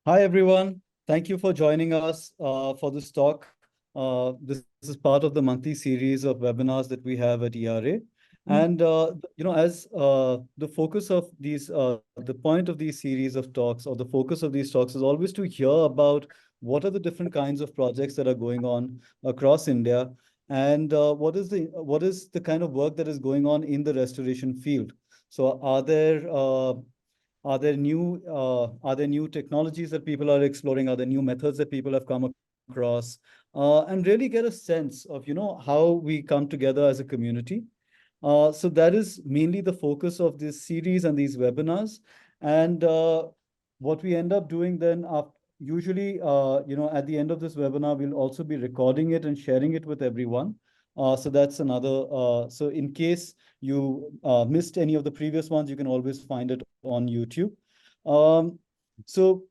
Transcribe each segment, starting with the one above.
Hi, everyone. Thank you for joining us for this talk. This is part of the monthly series of webinars that we have at ERA. And, as the focus of the point of these series of talks, or the focus of these talks is always to hear about what are the different kinds of projects that are going on across India, and what is the kind of work that is going on in the restoration field. So are there new technologies that people are exploring? Are there new methods that people have come across? And really get a sense of, how we come together as a community. So that is mainly the focus of this series and these webinars. And what we end up doing then, usually, at the end of this webinar, we'll also be recording it and sharing it with everyone. So that's another, so in case you missed any of the previous ones, you can always find it on YouTube. So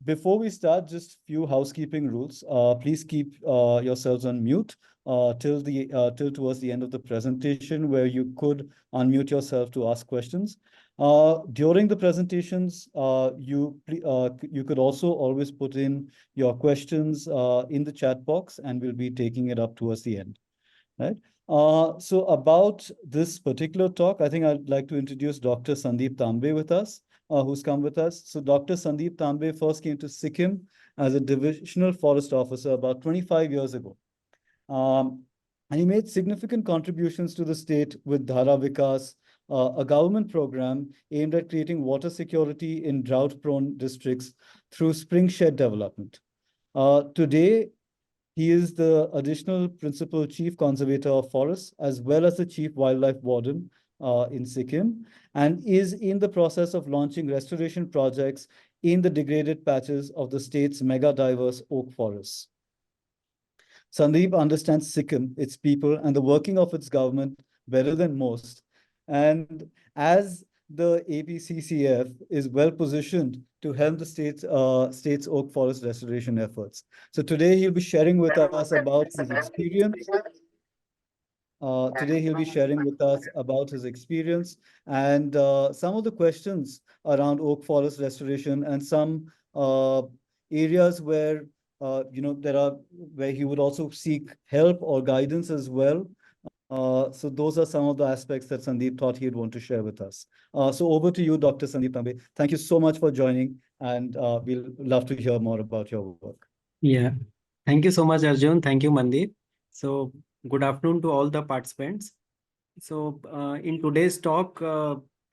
before we start, just few housekeeping rules. Please keep yourselves on mute till towards the end of the presentation, where you could unmute yourself to ask questions. During the presentations, you could also always put in your questions in the chat box, and we'll be taking it up towards the end. Right. So about this particular talk, I think I'd like to introduce Dr. Sandeep Tambe with us, who's come with us. So Dr. Sandeep Tambe first came to Sikkim as a divisional forest officer about 25 years ago. And he made significant contributions to the state with Dhara Vikas, a government program aimed at creating water security in drought-prone districts through spring shed development. Today, he is the additional principal chief conservator of forests, as well as the chief wildlife warden in Sikkim, and is in the process of launching restoration projects in the degraded patches of the state's mega diverse oak forests. Sandeep understands Sikkim, its people, and the working of its government better than most. And as the APCCF is well positioned to help the state's oak forest restoration efforts. So today he'll be sharing with us about his experience. Today he'll be sharing with us about his experience and some of the questions around oak forest restoration and some areas where where he would also seek help or guidance as well. So those are some of the aspects that Sandeep thought he'd want to share with us. So over to you, Dr. Sandeep Tambe. Thank you so much for joining, and we'll love to hear more about your work. Yeah, thank you so much, Arjun. Thank you, Mandeep. So good afternoon to all the participants. So in today's talk,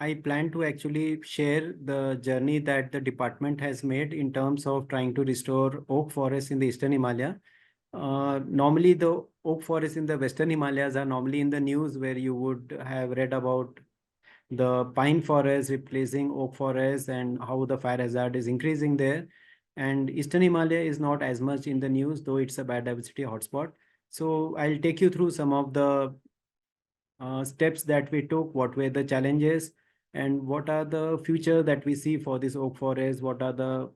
I plan to actually share the journey that the department has made in terms of trying to restore oak forests in the Eastern Himalaya. Normally, the oak forests in the Western Himalayas are normally in the news, where you would have read about the pine forest replacing oak forest and how the fire hazard is increasing there. And Eastern Himalaya is not as much in the news, though it's a biodiversity hotspot. So I'll take you through some of the steps that we took, what were the challenges, and what are the future that we see for this oak forest, what are the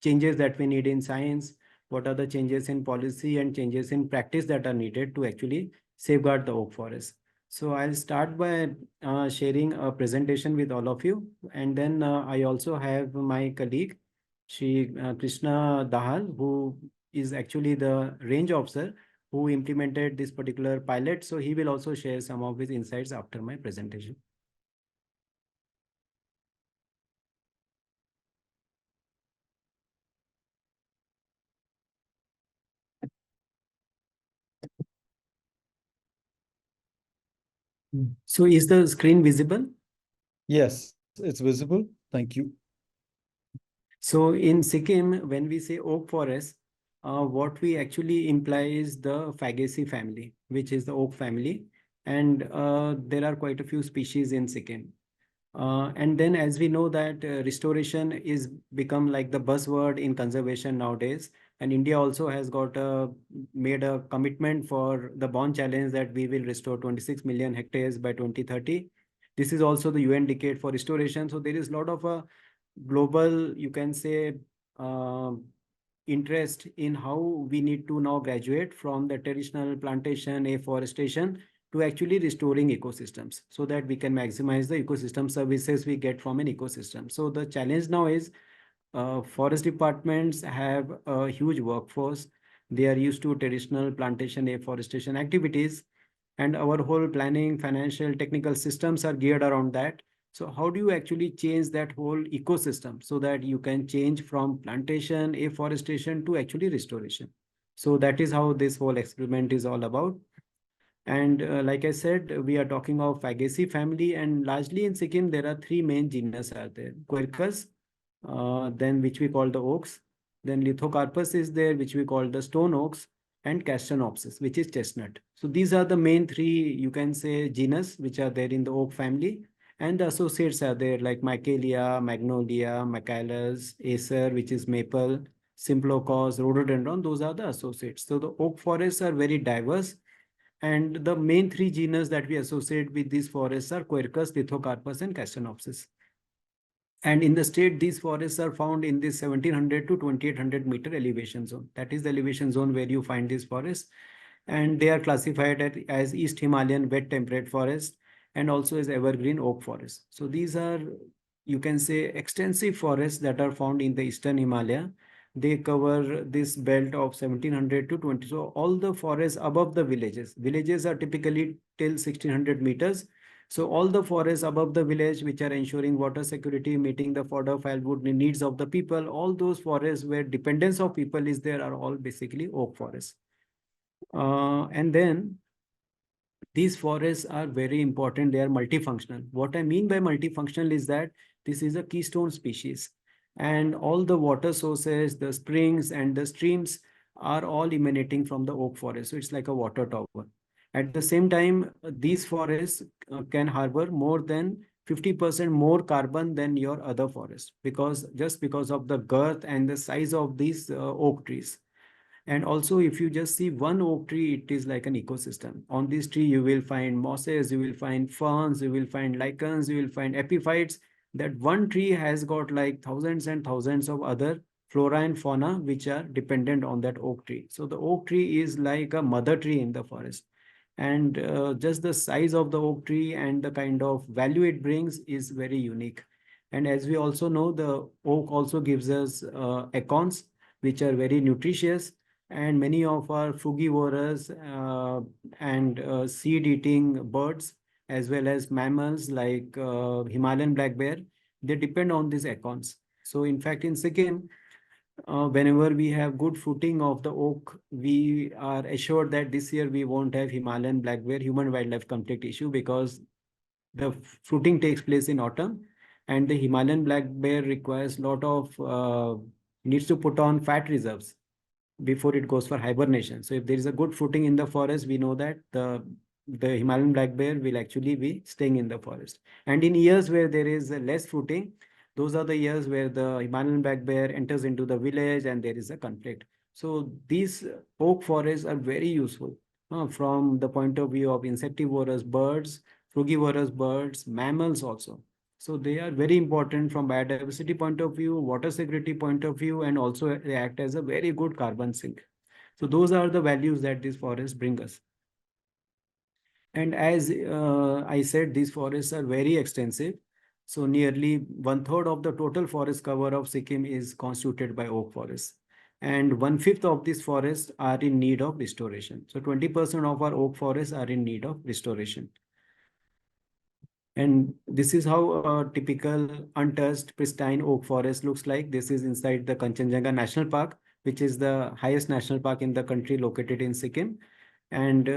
changes that we need in science, what are the changes in policy and changes in practice that are needed to actually safeguard the oak forest. So I'll start by sharing a presentation with all of you. And then I also have my colleague, Krishna Dahal, who is actually the range officer who implemented this particular pilot. So he will also share some of his insights after my presentation. So is the screen visible? Yes, it's visible. Thank you. So in Sikkim, when we say oak forest, what we actually imply is the Fabaceae family, which is the oak family. And there are quite a few species in Sikkim. And then as we know that restoration is become like the buzzword in conservation nowadays. And India also has made a commitment for the Bond Challenge that we will restore 26 million hectares by 2030. This is also the UN decade for restoration. So there is a lot of a global, you can say, interest in how we need to now graduate from the traditional plantation, afforestation, to actually restoring ecosystems so that we can maximize the ecosystem services we get from an ecosystem. So the challenge now is forest departments have a huge workforce. They are used to traditional plantation afforestation activities, and our whole planning, financial, technical systems are geared around that. So how do you actually change that whole ecosystem so that you can change from plantation, afforestation to actually restoration? So that is how this whole experiment is all about. And like I said, we are talking of Fabaceae family, and largely in Sikkim, there are three main genus are there. Quercus, then which we call the oaks. Then Lithocarpus is there, which we call the stone oaks, and Castonopsis, which is chestnut. So these are the main three, you can say, genus which are there in the oak family. And the associates are there like Michaelia, Magnolia, Michaelis, Acer, which is maple, Simplochus, rhododendron. Those are the associates. So the oak forests are very diverse, and the main three genus that we associate with these forests are Quercus, Lithocarpus, and Castonopsis. And in the state, these forests are found in this 1700 to 2800-meter elevation zone. That is the elevation zone where you find these forests. And they are classified as East Himalayan wet temperate forest and also as evergreen oak forest. So these are, you can say, extensive forests that are found in the Eastern Himalaya. They cover this belt of 1700 to 20. So all the forests above the villages. Villages are typically till 1600 meters. So all the forests above the village, which are ensuring water security, meeting the fodder, firewood needs of the people, all those forests where dependence of people is there are all basically oak forests. And then these forests are very important. They are multifunctional. What I mean by multifunctional is that this is a keystone species, and all the water sources, the springs and the streams are all emanating from the oak forest. So it's like a water tower. At the same time, these forests can harbor more than 50% more carbon than your other forests, because of the girth and the size of these oak trees. And also, if you just see one oak tree, it is like an ecosystem. On this tree, you will find mosses, you will find ferns, you will find lichens, you will find epiphytes. That one tree has got like thousands and thousands of other flora and fauna which are dependent on that oak tree. So the oak tree is like a mother tree in the forest. And just the size of the oak tree and the kind of value it brings is very unique. And as we also know, the oak also gives us acorns, which are very nutritious, and many of our frugivorous and seed-eating birds, as well as mammals like Himalayan black bear, they depend on these acorns. So in fact, in Sikkim, whenever we have good fruiting of the oak, we are assured that this year we won't have Himalayan black bear human wildlife conflict issue, because the fruiting takes place in autumn, and the Himalayan black bear requires a lot of needs to put on fat reserves before it goes for hibernation. So if there is a good fruiting in the forest, we know that the Himalayan black bear will actually be staying in the forest. And in years where there is less fruiting, those are the years where the Himalayan black bear enters into the village and there is a conflict. So these oak forests are very useful from the point of view of insectivorous birds, frugivorous birds, mammals also. So they are very important from biodiversity point of view, water security point of view, and also they act as a very good carbon sink. So those are the values that these forests bring us. And as I said, these forests are very extensive. So nearly 1/3 of the total forest cover of Sikkim is constituted by oak forests. And 1/5 of these forests are in need of restoration. So 20% of our oak forests are in need of restoration. And this is how a typical untouched, pristine oak forest looks like. This is inside the Kanchenjunga National Park, which is the highest national park in the country, located in Sikkim. And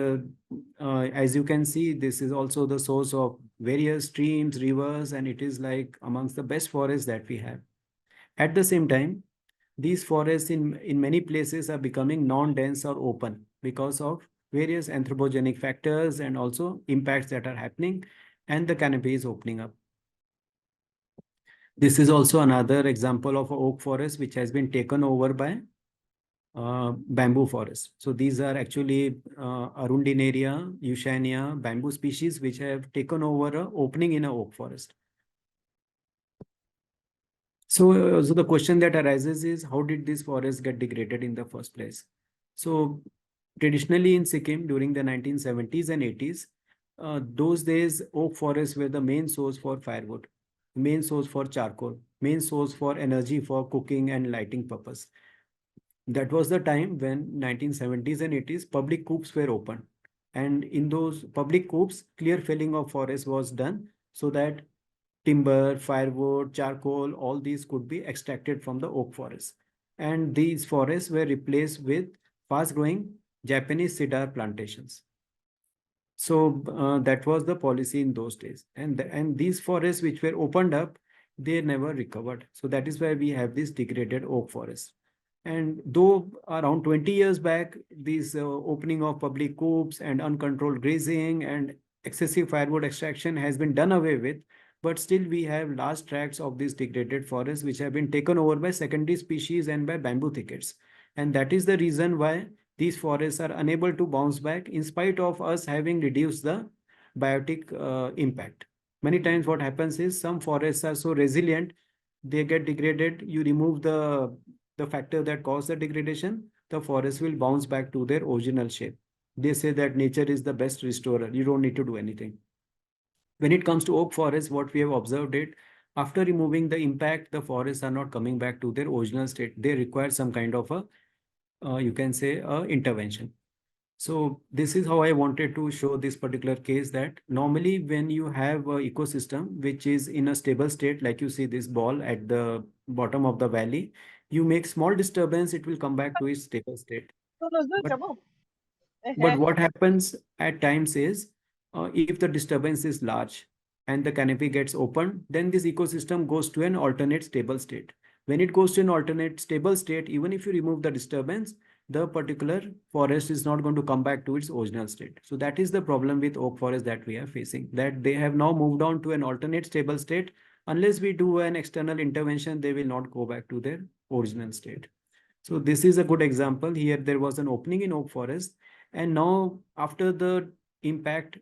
as you can see, this is also the source of various streams, rivers, and it is like amongst the best forests that we have. At the same time, these forests in many places are becoming non-dense or open because of various anthropogenic factors and also impacts that are happening, and the canopy is opening up. This is also another example of oak forest which has been taken over by bamboo forest. So these are actually Arundinaria, Eushania, bamboo species which have taken over a opening in an oak forest. So the question that arises is, how did this forest get degraded in the first place? So traditionally in Sikkim during the 1970s and 80s, those days oak forests were the main source for firewood, main source for charcoal. main source for energy for cooking and lighting purpose. That was the time when 1970s and 80s public coups were opened. And in those public coups, clear felling of forest was done so that timber, firewood, charcoal, all these could be extracted from the oak forest. And these forests were replaced with fast growing Japanese cedar plantations. So that was the policy in those days. And these forests which were opened up, they never recovered. So that is why we have this degraded oak forest. And though around 20 years back, this opening of public coups and uncontrolled grazing and excessive firewood extraction has been done away with, but still we have large tracts of these degraded forests which have been taken over by secondary species and by bamboo thickets. And that is the reason why these forests are unable to bounce back in spite of us having reduced the biotic impact. Many times what happens is some forests are so resilient, they get degraded, you remove the factor that caused the degradation, the forest will bounce back to their original shape. They say that nature is the best restorer. You don't need to do anything. When it comes to oak forests, what we have observed it, after removing the impact, the forests are not coming back to their original state. They require some kind of you can say, intervention. So this is how I wanted to show this particular case, that normally when you have an ecosystem which is in a stable state, like you see this ball at the bottom of the valley, you make small disturbance, it will come back to its stable state. But what happens at times is, if the disturbance is large and the canopy gets opened, then this ecosystem goes to an alternate stable state. When it goes to an alternate stable state, even if you remove the disturbance, the particular forest is not going to come back to its original state. So that is the problem with oak forest that we are facing, that they have now moved on to an alternate stable state. Unless we do an external intervention, they will not go back to their original state. So this is a good example. Here there was an opening in oak forest, and now after the impact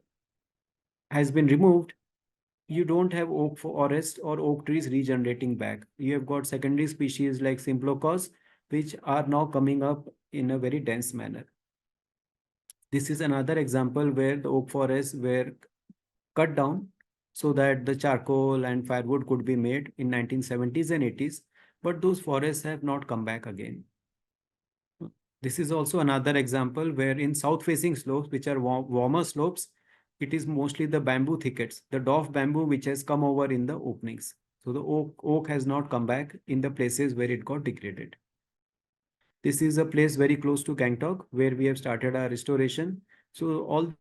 has been removed, you don't have oak forest or oak trees regenerating back. You have got secondary species like Simplocos, which are now coming up in a very dense manner. This is another example where the oak forests were cut down so that the charcoal and firewood could be made in 1970s and 80s, but those forests have not come back again. This is also another example where in south-facing slopes, which are warmer slopes, it is mostly the bamboo thickets, the dwarf bamboo which has come over in the openings. So the oak has not come back in the places where it got degraded. This is a place very close to Gangtok where we have started our restoration. So all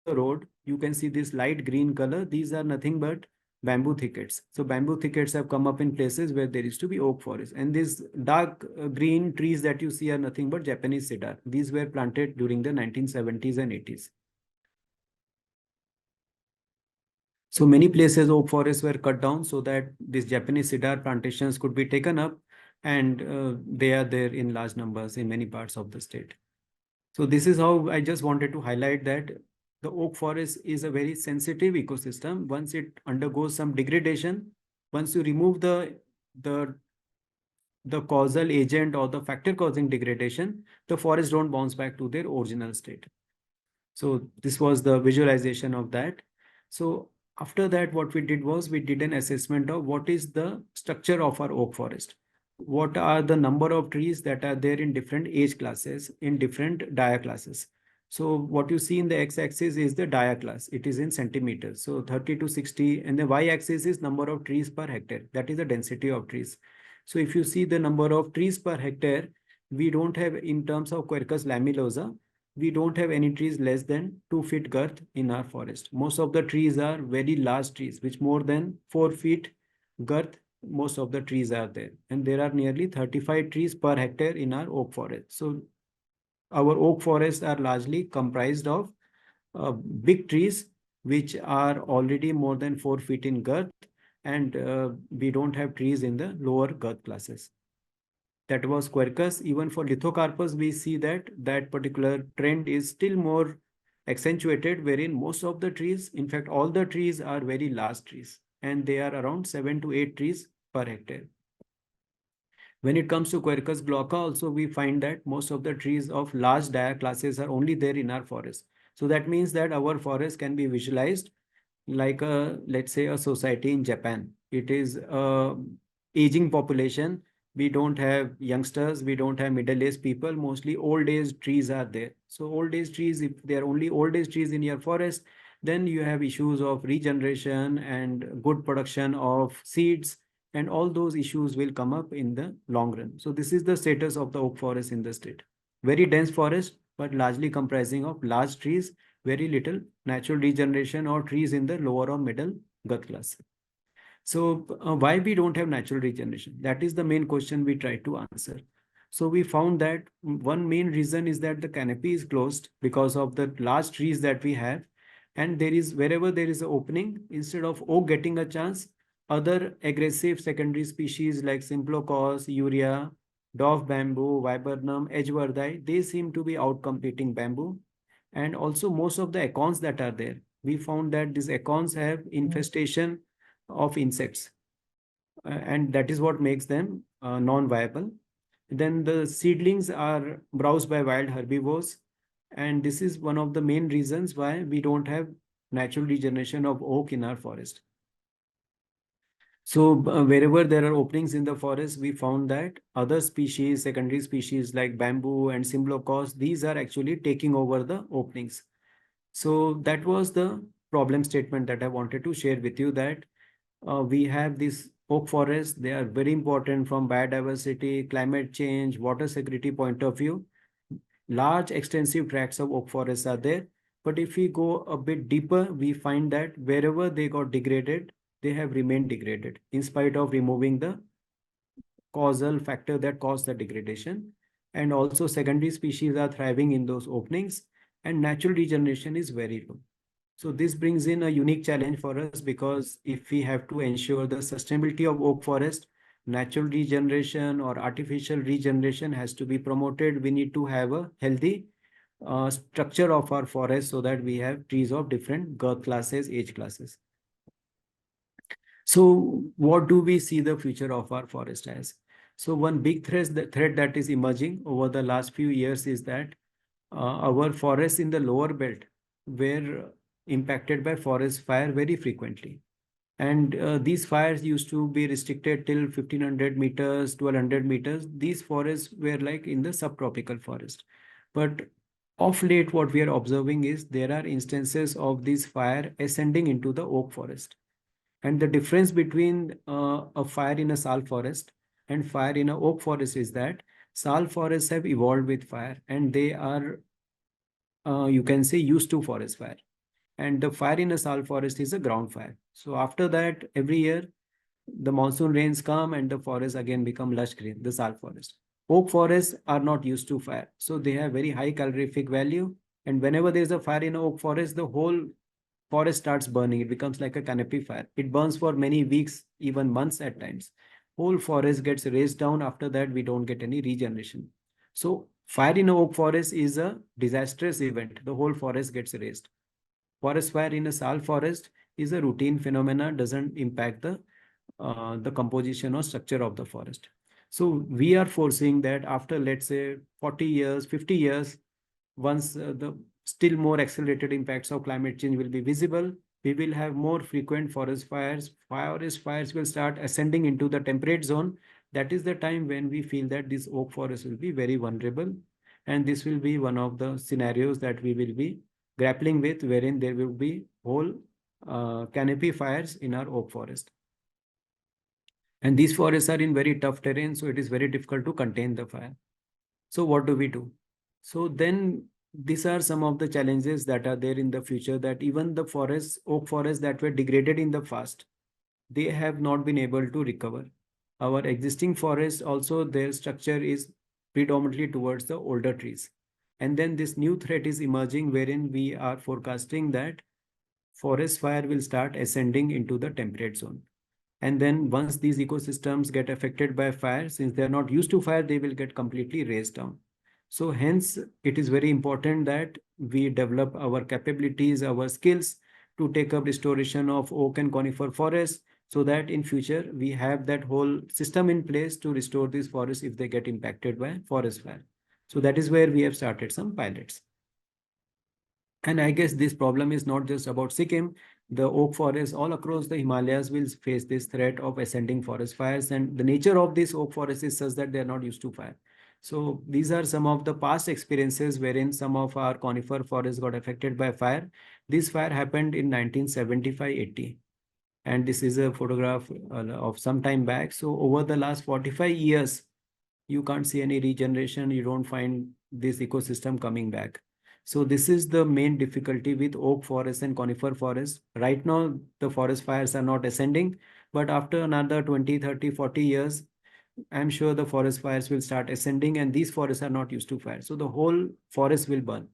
the road, you can see this light green color. These are nothing but bamboo thickets. So bamboo thickets have come up in places where there used to be oak forest. And these dark green trees that you see are nothing but Japanese cedar. These were planted during the 1970s and 80s. So many places oak forests were cut down so that these Japanese cedar plantations could be taken up, and they are there in large numbers in many parts of the state. So this is how I just wanted to highlight that the oak forest is a very sensitive ecosystem. Once it undergoes some degradation, once you remove the causal agent or the factor causing degradation, the forests don't bounce back to their original state. So this was the visualization of that. So after that, what we did was we did an assessment of what is the structure of our oak forest. What are the number of trees that are there in different age classes, in different dia classes. So what you see in the x-axis is the dia class. It is in centimeters. So 30 to 60, and the y-axis is number of trees per hectare. That is the density of trees. So if you see the number of trees per hectare, we don't have, in terms of Quercus lamellosa, we don't have any trees less than 2 feet girth in our forest. Most of the trees are very large trees, which more than 4 feet girth, most of the trees are there. And there are nearly 35 trees per hectare in our oak forest. So our oak forests are largely comprised of big trees, which are already more than 4 feet in girth, and we don't have trees in the lower girth classes. That was Quercus. Even for Lithocarpus, we see that that particular trend is still more accentuated, wherein most of the trees, in fact, all the trees are very large trees, and they are around 7 to 8 trees per hectare. When it comes to Quercus glauca, also we find that most of the trees of large dia classes are only there in our forest. So that means that our forest can be visualized like let's say a society in Japan. It is a aging population. We don't have youngsters, we don't have middle-aged people, mostly old age trees are there. So old age trees, if there are only old age trees in your forest, then you have issues of regeneration and good production of seeds, and all those issues will come up in the long run. So this is the status of the oak forest in the state. Very dense forest, but largely comprising of large trees, very little natural regeneration or trees in the lower or middle gut class. So why we don't have natural regeneration? That is the main question we try to answer. So we found that one main reason is that the canopy is closed because of the large trees that we have. And there is, wherever there is an opening, instead of oak getting a chance, other aggressive secondary species like Symplochus, urea, dwarf bamboo, viburnum, edgeworthii, they seem to be outcompeting bamboo. And also most of the acorns that are there, we found that these acorns have infestation of insects, and that is what makes them non-viable. Then the seedlings are browsed by wild herbivores, and this is one of the main reasons why we don't have natural regeneration of oak in our forest. So wherever there are openings in the forest, we found that other species, secondary species like bamboo and Symplochus, these are actually taking over the openings. So that was the problem statement that I wanted to share with you, that we have this oak forests. They are very important from biodiversity, climate change, water security point of view. Large extensive tracts of oak forests are there. But if we go a bit deeper, we find that wherever they got degraded, they have remained degraded in spite of removing the causal factor that caused the degradation. And also secondary species are thriving in those openings, and natural regeneration is very low. So this brings in a unique challenge for us, because if we have to ensure the sustainability of oak forest, natural regeneration or artificial regeneration has to be promoted. We need to have a healthy structure of our forest so that we have trees of different girth classes, age classes. So what do we see the future of our forest as? So one big threat that is emerging over the last few years is that our forests in the lower belt were impacted by forest fire very frequently. And these fires used to be restricted till 1500 meters, 1200 meters. These forests were like in the subtropical forest. But of late, what we are observing is there are instances of this fire ascending into the oak forest. And the difference between a fire in a sal forest and fire in a oak forest is that sal forests have evolved with fire, and they are, you can say, used to forest fire. And the fire in a sal forest is a ground fire. So after that, every year, the monsoon rains come and the forest again become lush green, the sal forest. Oak forests are not used to fire. So they have very high calorific value. And whenever there's a fire in an oak forest, the whole forest starts burning. It becomes like a canopy fire. It burns for many weeks, even months at times. Whole forest gets razed down. After that, we don't get any regeneration. So fire in an oak forest is a disastrous event. The whole forest gets razed. Forest fire in a sal forest is a routine phenomena, doesn't impact the composition or structure of the forest. So we are foreseeing that after, let's say, 40 years, 50 years, once the still more accelerated impacts of climate change will be visible, we will have more frequent forest fires. Forest fires will start ascending into the temperate zone. That is the time when we feel that this oak forest will be very vulnerable. And this will be one of the scenarios that we will be grappling with, wherein there will be whole canopy fires in our oak forest. And these forests are in very tough terrain, so it is very difficult to contain the fire. So what do we do? So then these are some of the challenges that are there in the future, that even the forests, oak forests that were degraded in the past, they have not been able to recover. Our existing forests also, their structure is predominantly towards the older trees. And then this new threat is emerging, wherein we are forecasting that forest fire will start ascending into the temperate zone. And then once these ecosystems get affected by fire, since they are not used to fire, they will get completely razed down. So hence, it is very important that we develop our capabilities, our skills to take up restoration of oak and conifer forests, so that in future we have that whole system in place to restore these forests if they get impacted by forest fire. So that is where we have started some pilots. And I guess this problem is not just about Sikkim. the oak forests all across the Himalayas will face this threat of ascending forest fires. And the nature of this oak forest is such that they are not used to fire. So these are some of the past experiences wherein some of our conifer forests got affected by fire. This fire happened in 1975-80. And this is a photograph of some time back. So over the last 45 years, you can't see any regeneration. You don't find this ecosystem coming back. So this is the main difficulty with oak forest and conifer forest. Right now, the forest fires are not ascending, but after another 20, 30, 40 years, I'm sure the forest fires will start ascending, and these forests are not used to fire. So the whole forest will burn.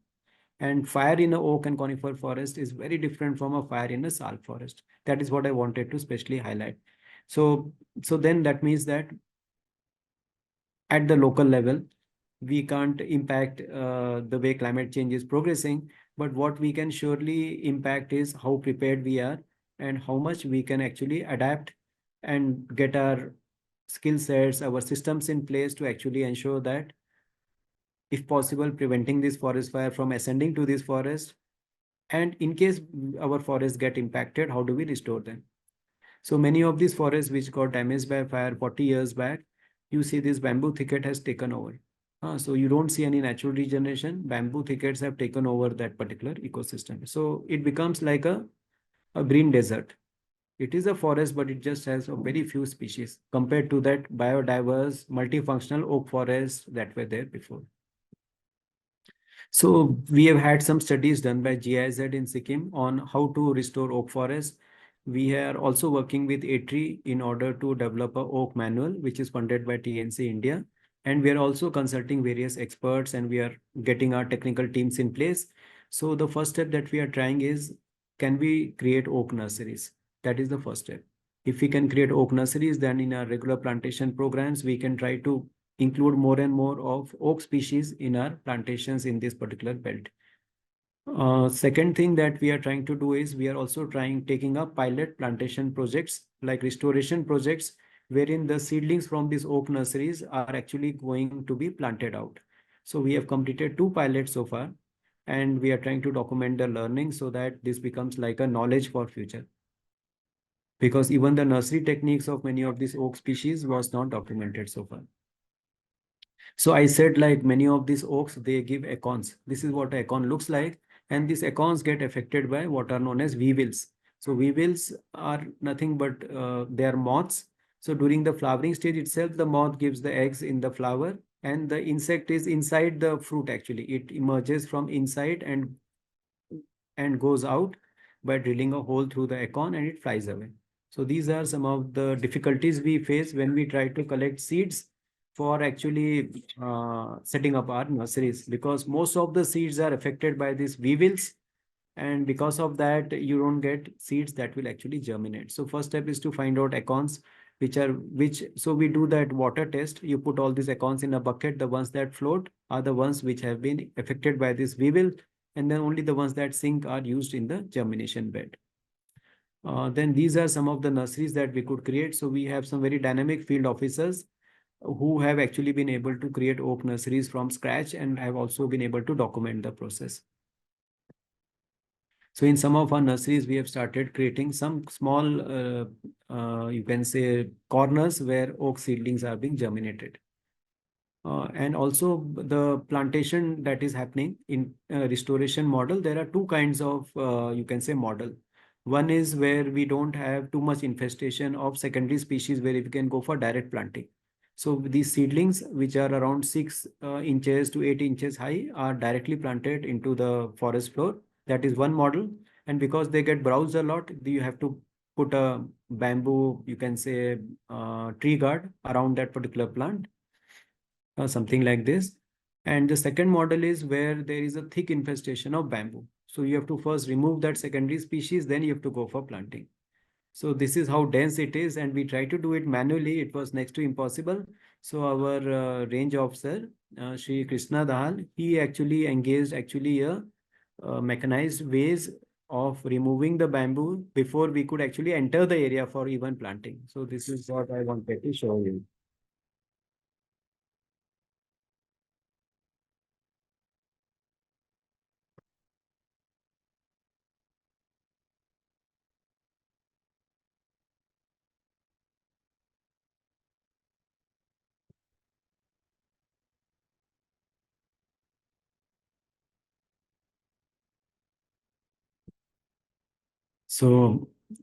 And fire in a oak and conifer forest is very different from a fire in a sal forest. That is what I wanted to specially highlight. So then that means that at the local level, we can't impact the way climate change is progressing, but what we can surely impact is how prepared we are and how much we can actually adapt and get our skill sets, our systems in place to actually ensure that, if possible, preventing this forest fire from ascending to this forest. And in case our forests get impacted, how do we restore them? So many of these forests which got damaged by fire 40 years back, you see this bamboo thicket has taken over. So you don't see any natural regeneration. Bamboo thickets have taken over that particular ecosystem. So it becomes like a green desert. It is a forest, but it just has a very few species compared to that biodiverse, multifunctional oak forests that were there before. So we have had some studies done by GIZ in Sikkim on how to restore oak forest. We are also working with ATRI in order to develop a oak manual, which is funded by TNC India. And we are also consulting various experts, and we are getting our technical teams in place. So the first step that we are trying is, can we create oak nurseries? That is the first step. If we can create oak nurseries, then in our regular plantation programs, we can try to include more and more of oak species in our plantations in this particular belt. Second thing that we are trying to do is, we are also taking up pilot plantation projects like restoration projects, wherein the seedlings from these oak nurseries are actually going to be planted out. So we have completed 2 pilots so far, and we are trying to document the learning so that this becomes like a knowledge for future. Because even the nursery techniques of many of these oak species was not documented so far. So I said, like, many of these oaks, they give acorns. This is what acorn looks like. And these acorns get affected by what are known as weevils. So weevils are nothing but they are moths. So during the flowering stage itself, the moth gives the eggs in the flower, and the insect is inside the fruit actually. It emerges from inside and goes out by drilling a hole through the acorn, and it flies away. So these are some of the difficulties we face when we try to collect seeds for actually setting up our nurseries, because most of the seeds are affected by these weevils, and because of that you don't get seeds that will actually germinate. So first step is to find out acorns so we do that water test. You put all these acorns in a bucket. The ones that float are the ones which have been affected by this weevil, and then only the ones that sink are used in the germination bed. Then these are some of the nurseries that we could create. So we have some very dynamic field officers who have actually been able to create oak nurseries from scratch, and have also been able to document the process. So in some of our nurseries, we have started creating some small, you can say, corners where oak seedlings are being germinated. And also the plantation that is happening in restoration model, there are 2 kinds of, you can say, model. One is where we don't have too much infestation of secondary species, where we can go for direct planting. So these seedlings, which are around 6 inches to 8 inches high, are directly planted into the forest floor. That is one model. And because they get browsed a lot, you have to put a bamboo, you can say, tree guard around that particular plant, something like this. And the second model is where there is a thick infestation of bamboo. So you have to first remove that secondary species, then you have to go for planting. So this is how dense it is, and we try to do it manually. It was next to impossible. So our range officer, Shri Krishna Dahal, he actually engaged a mechanized ways of removing the bamboo before we could actually enter the area for even planting. So this is what I wanted to show you. So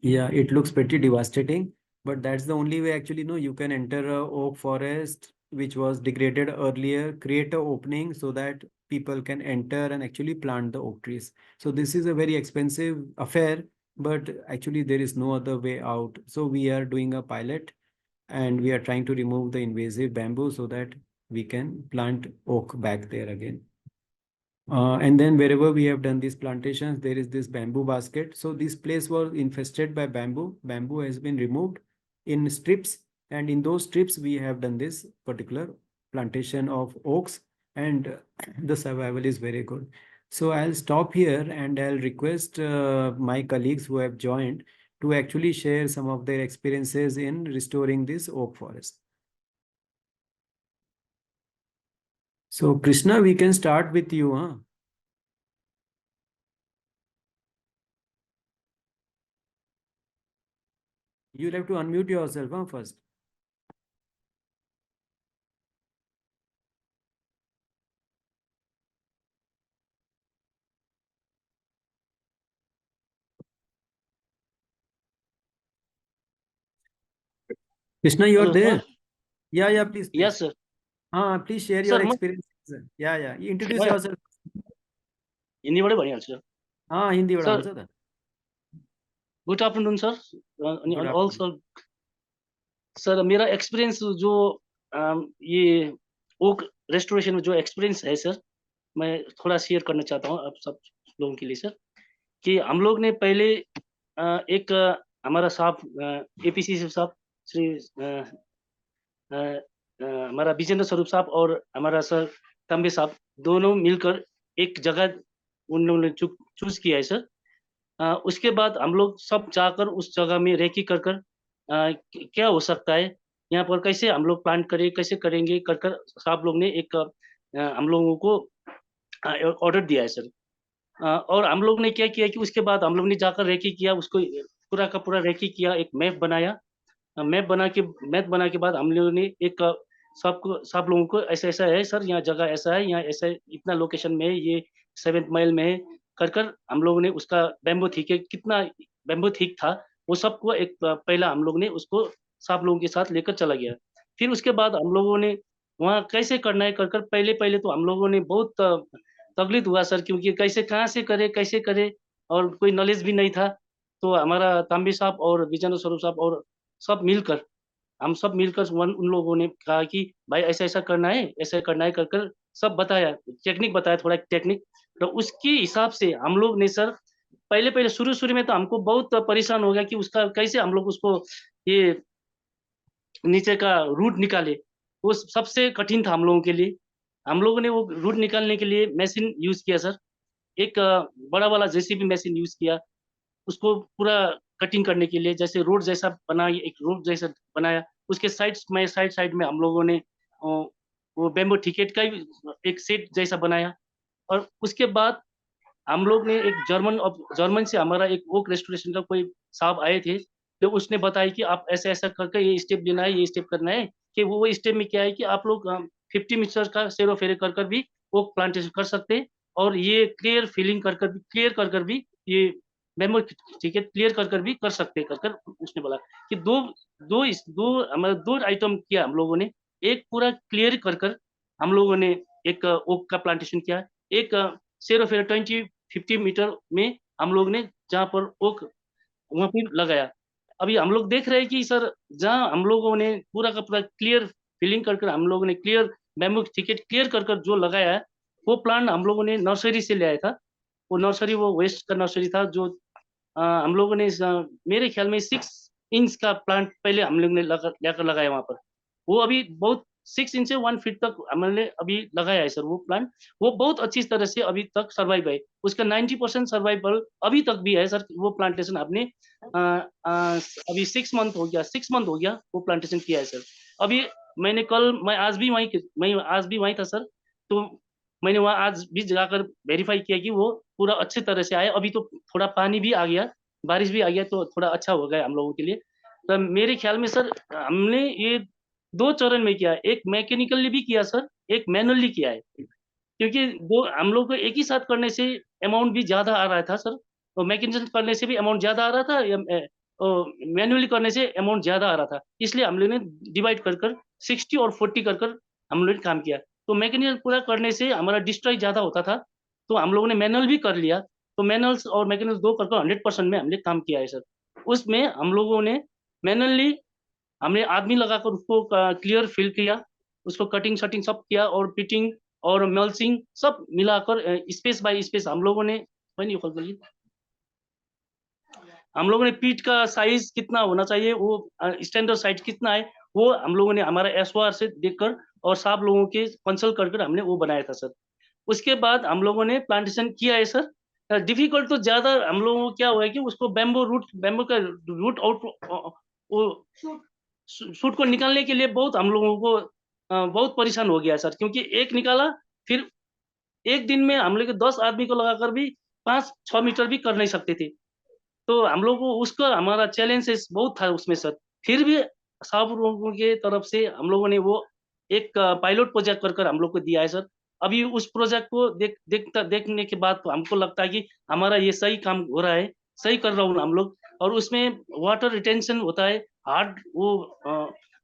yeah, it looks pretty devastating, but that's the only way actually, no, you can enter a oak forest which was degraded earlier, create a opening so that people can enter and actually plant the oak trees. So this is a very expensive affair, but actually there is no other way out. So we are doing a pilot and we are trying to remove the invasive bamboo so that we can plant oak back there again. And then wherever we have done these plantations, there is this bamboo basket. So this place was infested by bamboo. Bamboo has been removed in strips, and in those strips we have done this particular plantation of oaks, and the survival is very good. So I'll stop here and I'll request my colleagues who have joined to actually share some of their experiences in restoring this oak forest. So Krishna, we can start with you, huh? You'll have to unmute yourself, huh, first. Krishna, you are Hello, there? sir. Yeah, please, Yes, please. sir. Please share your Sir, experience. Yeah. Introduce म yourself. हिन्दीबाटै भनिहाल्छु हिन्दीबाट sir. हुन्छ त। Good afternoon sir, अनि Good afternoon. Also sir मेरा experience जो ये okay restoration में जो experience है सर, मैं थोड़ा शेयर करना चाहता हूँ आप सब लोगों के लिए सर। कि हम लोग ने पहले एक हमारा साहब एपीसी साहब श्री हमारा विजेंद्र स्वरूप साहब और हमारा सर तांबे साहब दोनों मिलकर एक जगह उन लोगों ने चूज किया है सर। उसके बाद हम लोग सब जाकर उस जगह में रेकी कर कर क्या हो सकता है यहाँ पर, कैसे हम लोग प्लान करें, कैसे करेंगे कर कर साहब लोग ने एक हम लोगों को ऑर्डर दिया है सर। और हम लोग ने क्या किया कि उसके बाद हम लोग ने जाकर रेकी किया, उसको पूरा का पूरा रेकी किया, एक मैप बनाया। मैप बना के बाद हम लोगों ने एक सबको सब लोगों को ऐसा-ऐसा है सर, यहाँ जगह ऐसा है, यहाँ ऐसा इतना लोकेशन में है, ये 7th माइल में है, कर हम लोगों ने उसका बैम्बू थिक है, कितना बैम्बू थिक था, वो सबको एक पहला हम लोग ने उसको सब लोगों के साथ लेकर चला गया। फिर उसके बाद हम लोगों ने वहाँ कैसे करना है कर पहले तो हम लोगों ने बहुत तकलीफ हुआ सर, क्योंकि कैसे करें और कोई नॉलेज भी नहीं था। तो हमारा तांबे साहब और विजेंद्र स्वरूप साहब और सब मिलकर हम सब मिलकर उन लोगों ने कहा कि भाई ऐसा-ऐसा करना है, ऐसा करना है कर सब बताया, टेक्निक बताया, थोड़ा टेक्निक। तो उसके हिसाब से हम लोग ने सर पहले-पहले शुरू-शुरू में तो हमको बहुत परेशान हो गया कि उसका कैसे हम लोग उसको ये नीचे का रूट निकाले। वो सबसे कठिन था हम लोगों के लिए। हम लोगों ने वो रूट निकालने के लिए मशीन यूज़ किया सर। एक बड़ा वाला जेसीबी मशीन यूज़ किया। उसको पूरा कटिंग करने के लिए जैसे रोड जैसा बना, एक रोड जैसा बनाया। उसके साइड में हम लोगों ने वो बैम्बू टिकेट का भी एक सेट जैसा बनाया। और उसके बाद हम लोग ने एक जर्मन से हमारा एक ओक रेस्टोरेशन का कोई साहब आए थे, तो उसने बताया कि आप ऐसा-ऐसा करके ये स्टेप लेना है, ये स्टेप करना है, कि वो स्टेप में क्या है कि आप लोग 50 मीटर का सेरो-फेरे कर भी ओक प्लांटेशन कर सकते हैं। और ये क्लियर कर भी ये मेमो ठीक है, क्लियर कर भी कर सकते हैं कर उसने बोला कि 2 हमारा 2 आइटम किया हम लोगों ने। एक पूरा क्लियर कर हम लोगों ने एक ओक का प्लांटेशन किया। एक सेरो-फेरो 20-50 मीटर में हम लोग ने जहाँ पर ओक वहाँ पे लगाया। अभी हम लोग देख रहे हैं कि सर जहाँ हम लोगों ने पूरा का पूरा क्लियर फिलिंग कर हम लोगों ने क्लियर बैम्बू थिकेट क्लियर कर जो लगाया है, वो प्लांट हम लोगों ने नर्सरी से ले आया था। वो नर्सरी वो वेस्ट का नर्सरी था जो हम लोगों ने मेरे ख्याल में 6 इंच का प्लांट पहले हम लोग ने लाकर लगाया वहाँ पर। वो अभी बहुत 6 इंच से 1 फीट तक हमने अभी लगाया है सर वो प्लांट। वो बहुत अच्छी तरह से अभी तक सर्वाइव है। उसका 90% सर्वाइवल अभी तक भी है सर। वो प्लांटेशन आपने अभी 6 मंथ हो गया वो प्लांटेशन किया है सर। अभी मैं आज भी वहीं था सर। तो मैंने वहाँ आज भी जाकर वेरीफाई किया कि वो पूरा अच्छे तरह से आया। अभी तो थोड़ा पानी भी आ गया, बारिश भी आ गया तो थोड़ा अच्छा हो गया हम लोगों के लिए। तो मेरे ख्याल में सर हमने ये 2 चरण में किया है, एक मैकेनिकली भी किया सर, एक मैनुअली किया है। क्योंकि 2 हम लोग को एक ही साथ करने से अमाउंट भी ज़्यादा आ रहा था सर। तो मैकेनिज्म करने से भी अमाउंट ज़्यादा आ रहा था, या मैन्युअली करने से अमाउंट ज़्यादा आ रहा था। इसलिए हम लोगों ने डिवाइड कर 60 और 40 कर हम लोगों ने काम किया। तो मैकेनिज्म पूरा करने से हमारा डिस्ट्रॉय ज़्यादा होता था, तो हम लोगों ने मैनुअल भी कर लिया। तो मैनुअल्स और मैकेनिज्म 2 कर 100% में हमने काम किया है सर। उसमें हम लोगों ने मैनुअली हमने आदमी लगाकर उसको क्लियर फिल किया, उसको कटिंग शटिंग सब किया, और पिटिंग और मल्चिंग सब मिलाकर स्पेस बाय स्पेस हम लोगों ने हम लोगों ने पीट का साइज कितना होना चाहिए, वो स्टैंडर्ड साइज कितना है, वो हम लोगों ने हमारा एसओआर से देखकर और सब लोगों के कंसल्ट कर हमने वो बनाया था सर। उसके बाद हम लोगों ने प्लांटेशन किया है सर। डिफिकल्ट तो ज्यादा हम लोगों को क्या हुआ है कि उसको बैम्बू का रूट आउट वो शूट को निकालने के लिए बहुत हम लोगों को बहुत परेशान हो गया सर, क्योंकि एक निकाला फिर एक दिन में हम लोग 10 आदमी को लगाकर भी 5-6 मीटर भी कर नहीं सकते थे। तो हम लोग को उसका हमारा चैलेंजेस बहुत था उसमें सर। फिर भी सब लोगों के तरफ से हम लोगों ने वो एक पायलट प्रोजेक्ट कर हम लोग को दिया है सर। अभी उस प्रोजेक्ट को देखने के बाद तो हमको लगता है कि हमारा ये सही काम हो रहा है, सही कर रहा हूँ हम लोग। और उसमें वाटर रिटेंशन होता है, हार्ड वो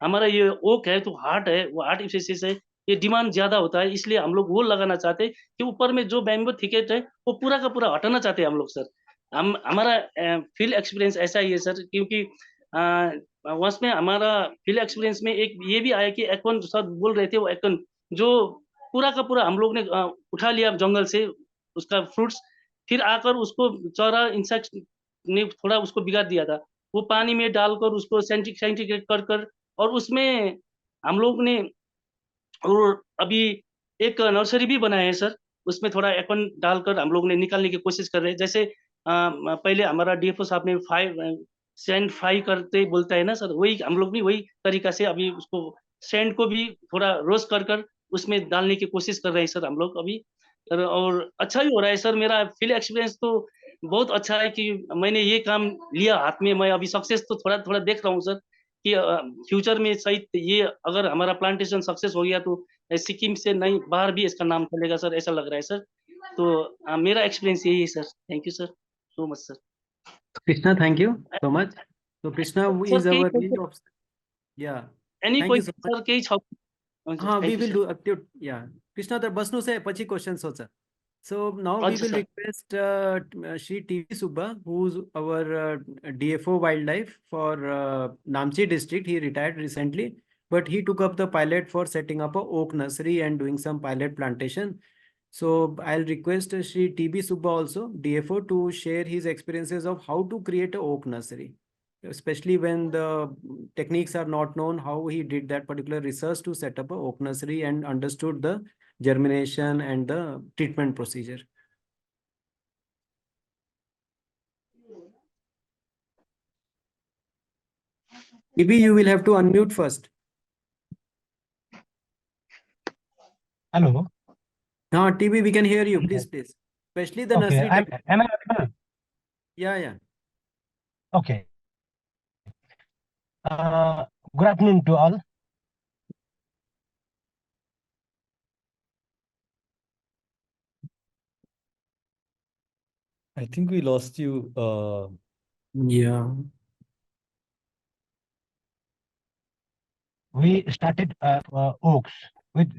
हमारा ये ओक है तो हार्ड है, वो हार्ड स्पीशीज है, ये डिमांड ज्यादा होता है, इसलिए हम लोग वो लगाना चाहते हैं कि ऊपर में जो बैम्बू थिकेट है वो पूरा का पूरा हटाना चाहते हैं हम लोग सर। हम हमारा फील्ड एक्सपीरियंस ऐसा ही है सर, क्योंकि उसमें हमारा फील्ड एक्सपीरियंस में एक ये भी आया कि एकन सर बोल रहे थे, वो एकन जो पूरा का पूरा हम लोग ने उठा लिया जंगल से उसका फ्रूट्स, फिर आकर उसको चौरा इंसेक्ट ने थोड़ा उसको बिगाड़ दिया था। वो पानी में डालकर उसको सेंटिग्रेड कर और उसमें हम लोग ने और अभी एक नर्सरी भी बनाया है सर। उसमें थोड़ा एकन डालकर हम लोग ने निकालने की कोशिश कर रहे हैं। जैसे पहले हमारा डीएफओ साहब ने सैंड फ्राई करते बोलता है ना सर, वही हम लोग भी वही तरीका से अभी उसको सैंड को भी थोड़ा रोस्ट कर उसमें डालने की कोशिश कर रहे हैं सर हम लोग अभी। और अच्छा ही हो रहा है सर। मेरा फील्ड एक्सपीरियंस तो बहुत अच्छा है कि मैंने ये काम लिया हाथ में। मैं अभी सक्सेस तो थोड़ा थोड़ा देख रहा हूँ सर कि फ्यूचर में सही ये अगर हमारा प्लांटेशन सक्सेस हो गया तो सिक्किम से नहीं बाहर भी इसका नाम चलेगा सर, ऐसा लग रहा है सर। तो मेरा एक्सपीरियंस यही है sir. Thank you sir so much sir. Krishna, thank you so much. So Krishna sir is कई our range of, yeah. Any Thank कोई you so much. सर कई छ We thank you will sir. do active. Yeah, Krishna, the बसनु से पची questions हो sir. So now we अच्छा will sir. request Shri TV Subba, who's our DFO wildlife for Namchi district. He retired recently, but he took up the pilot for setting up a oak nursery and doing some pilot plantation. So I'll request Shri TB Subba also, DFO, to share his experiences of how to create a oak nursery, especially when the techniques are not known, how he did that particular research to set up a oak nursery and understood the germination and the treatment procedure. Maybe you will have to unmute first. Hello. No, TB, we can hear you. Please. Especially the Okay. nursery. Am I audible? Yeah. Okay. Good afternoon to all. I think we lost you. Yeah. We started oaks with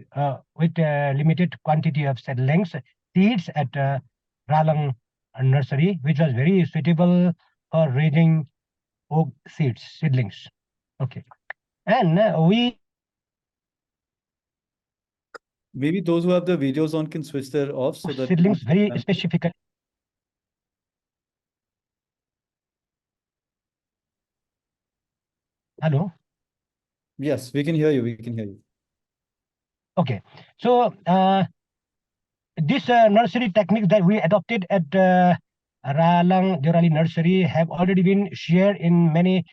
limited quantity of seedlings, seeds at Ralang nursery, which was very suitable for raising oak seedlings. Okay. And Maybe those who have the videos on can switch their off so that seedlings very specifically. Hello. Yes, we can hear you. We can hear you. Okay. So this nursery techniques that we adopted at Ralang Jorali Nursery have already been shared in many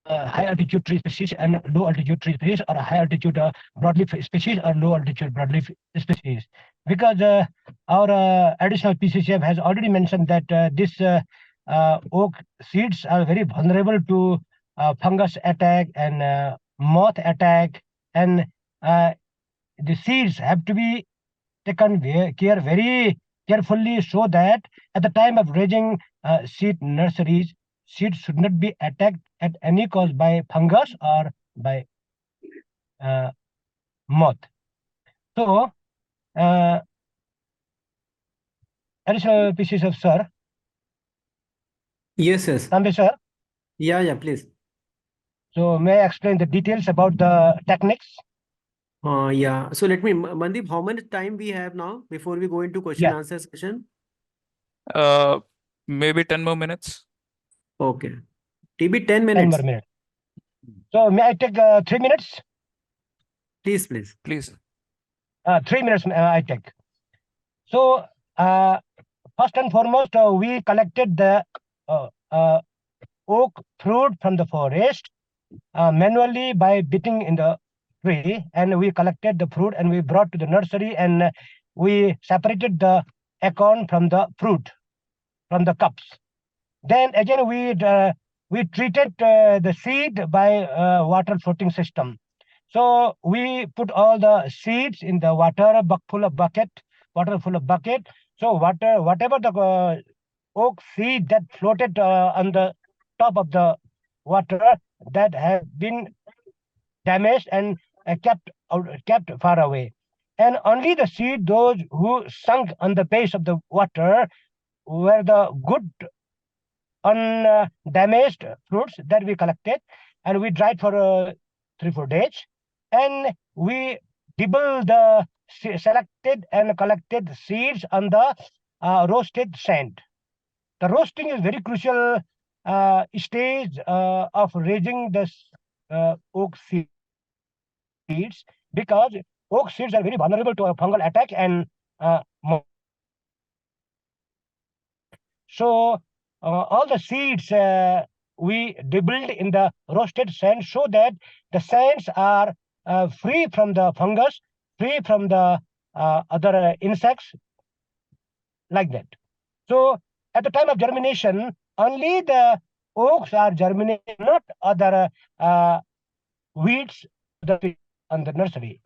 high altitude tree species and low altitude tree species, or high altitude broadleaf species or low altitude broadleaf species. Because our additional PCCF has already mentioned that this oak seeds are very vulnerable to fungus attack and moth attack, and the seeds have to be taken care very carefully so that at the time of raising seed nurseries, seeds should not be attacked at any cost by fungus or by moth. So, additional pieces of sir. Yes, yes. Tambe sir. Yeah, please. So may I explain the details about the techniques? Yeah. So let me, Mandeep, how much time we have now before we go into question Yeah. answer session? Maybe 10 more minutes. Okay. TB 10 10 minutes. more minutes. So may I take 3 minutes? Please, please. Please. 3 minutes I take. So first and foremost, we collected the oak fruit from the forest manually by beating in the tree, and we collected the fruit and we brought to the nursery, and we separated the acorn from the fruit, from the cups. Then again we treated the seed by water floating system. So we put all the seeds in the water full of bucket. So whatever the oak seed that floated on the top of the water, that have been damaged and kept far away, and only the seed, those who sunk on the base of the water, were the good undamaged fruits that we collected, and we dried for 3-4 days, and we dibble the selected and collected seeds on the roasted sand. The roasting is very crucial stage of raising the oak seeds, because oak seeds are very vulnerable to a fungal attack and so all the seeds we dibbled in the roasted sand so that the sands are free from the fungus, free from the other insects, like that. So at the time of germination, only the oaks are germinating, not other weeds on the nursery.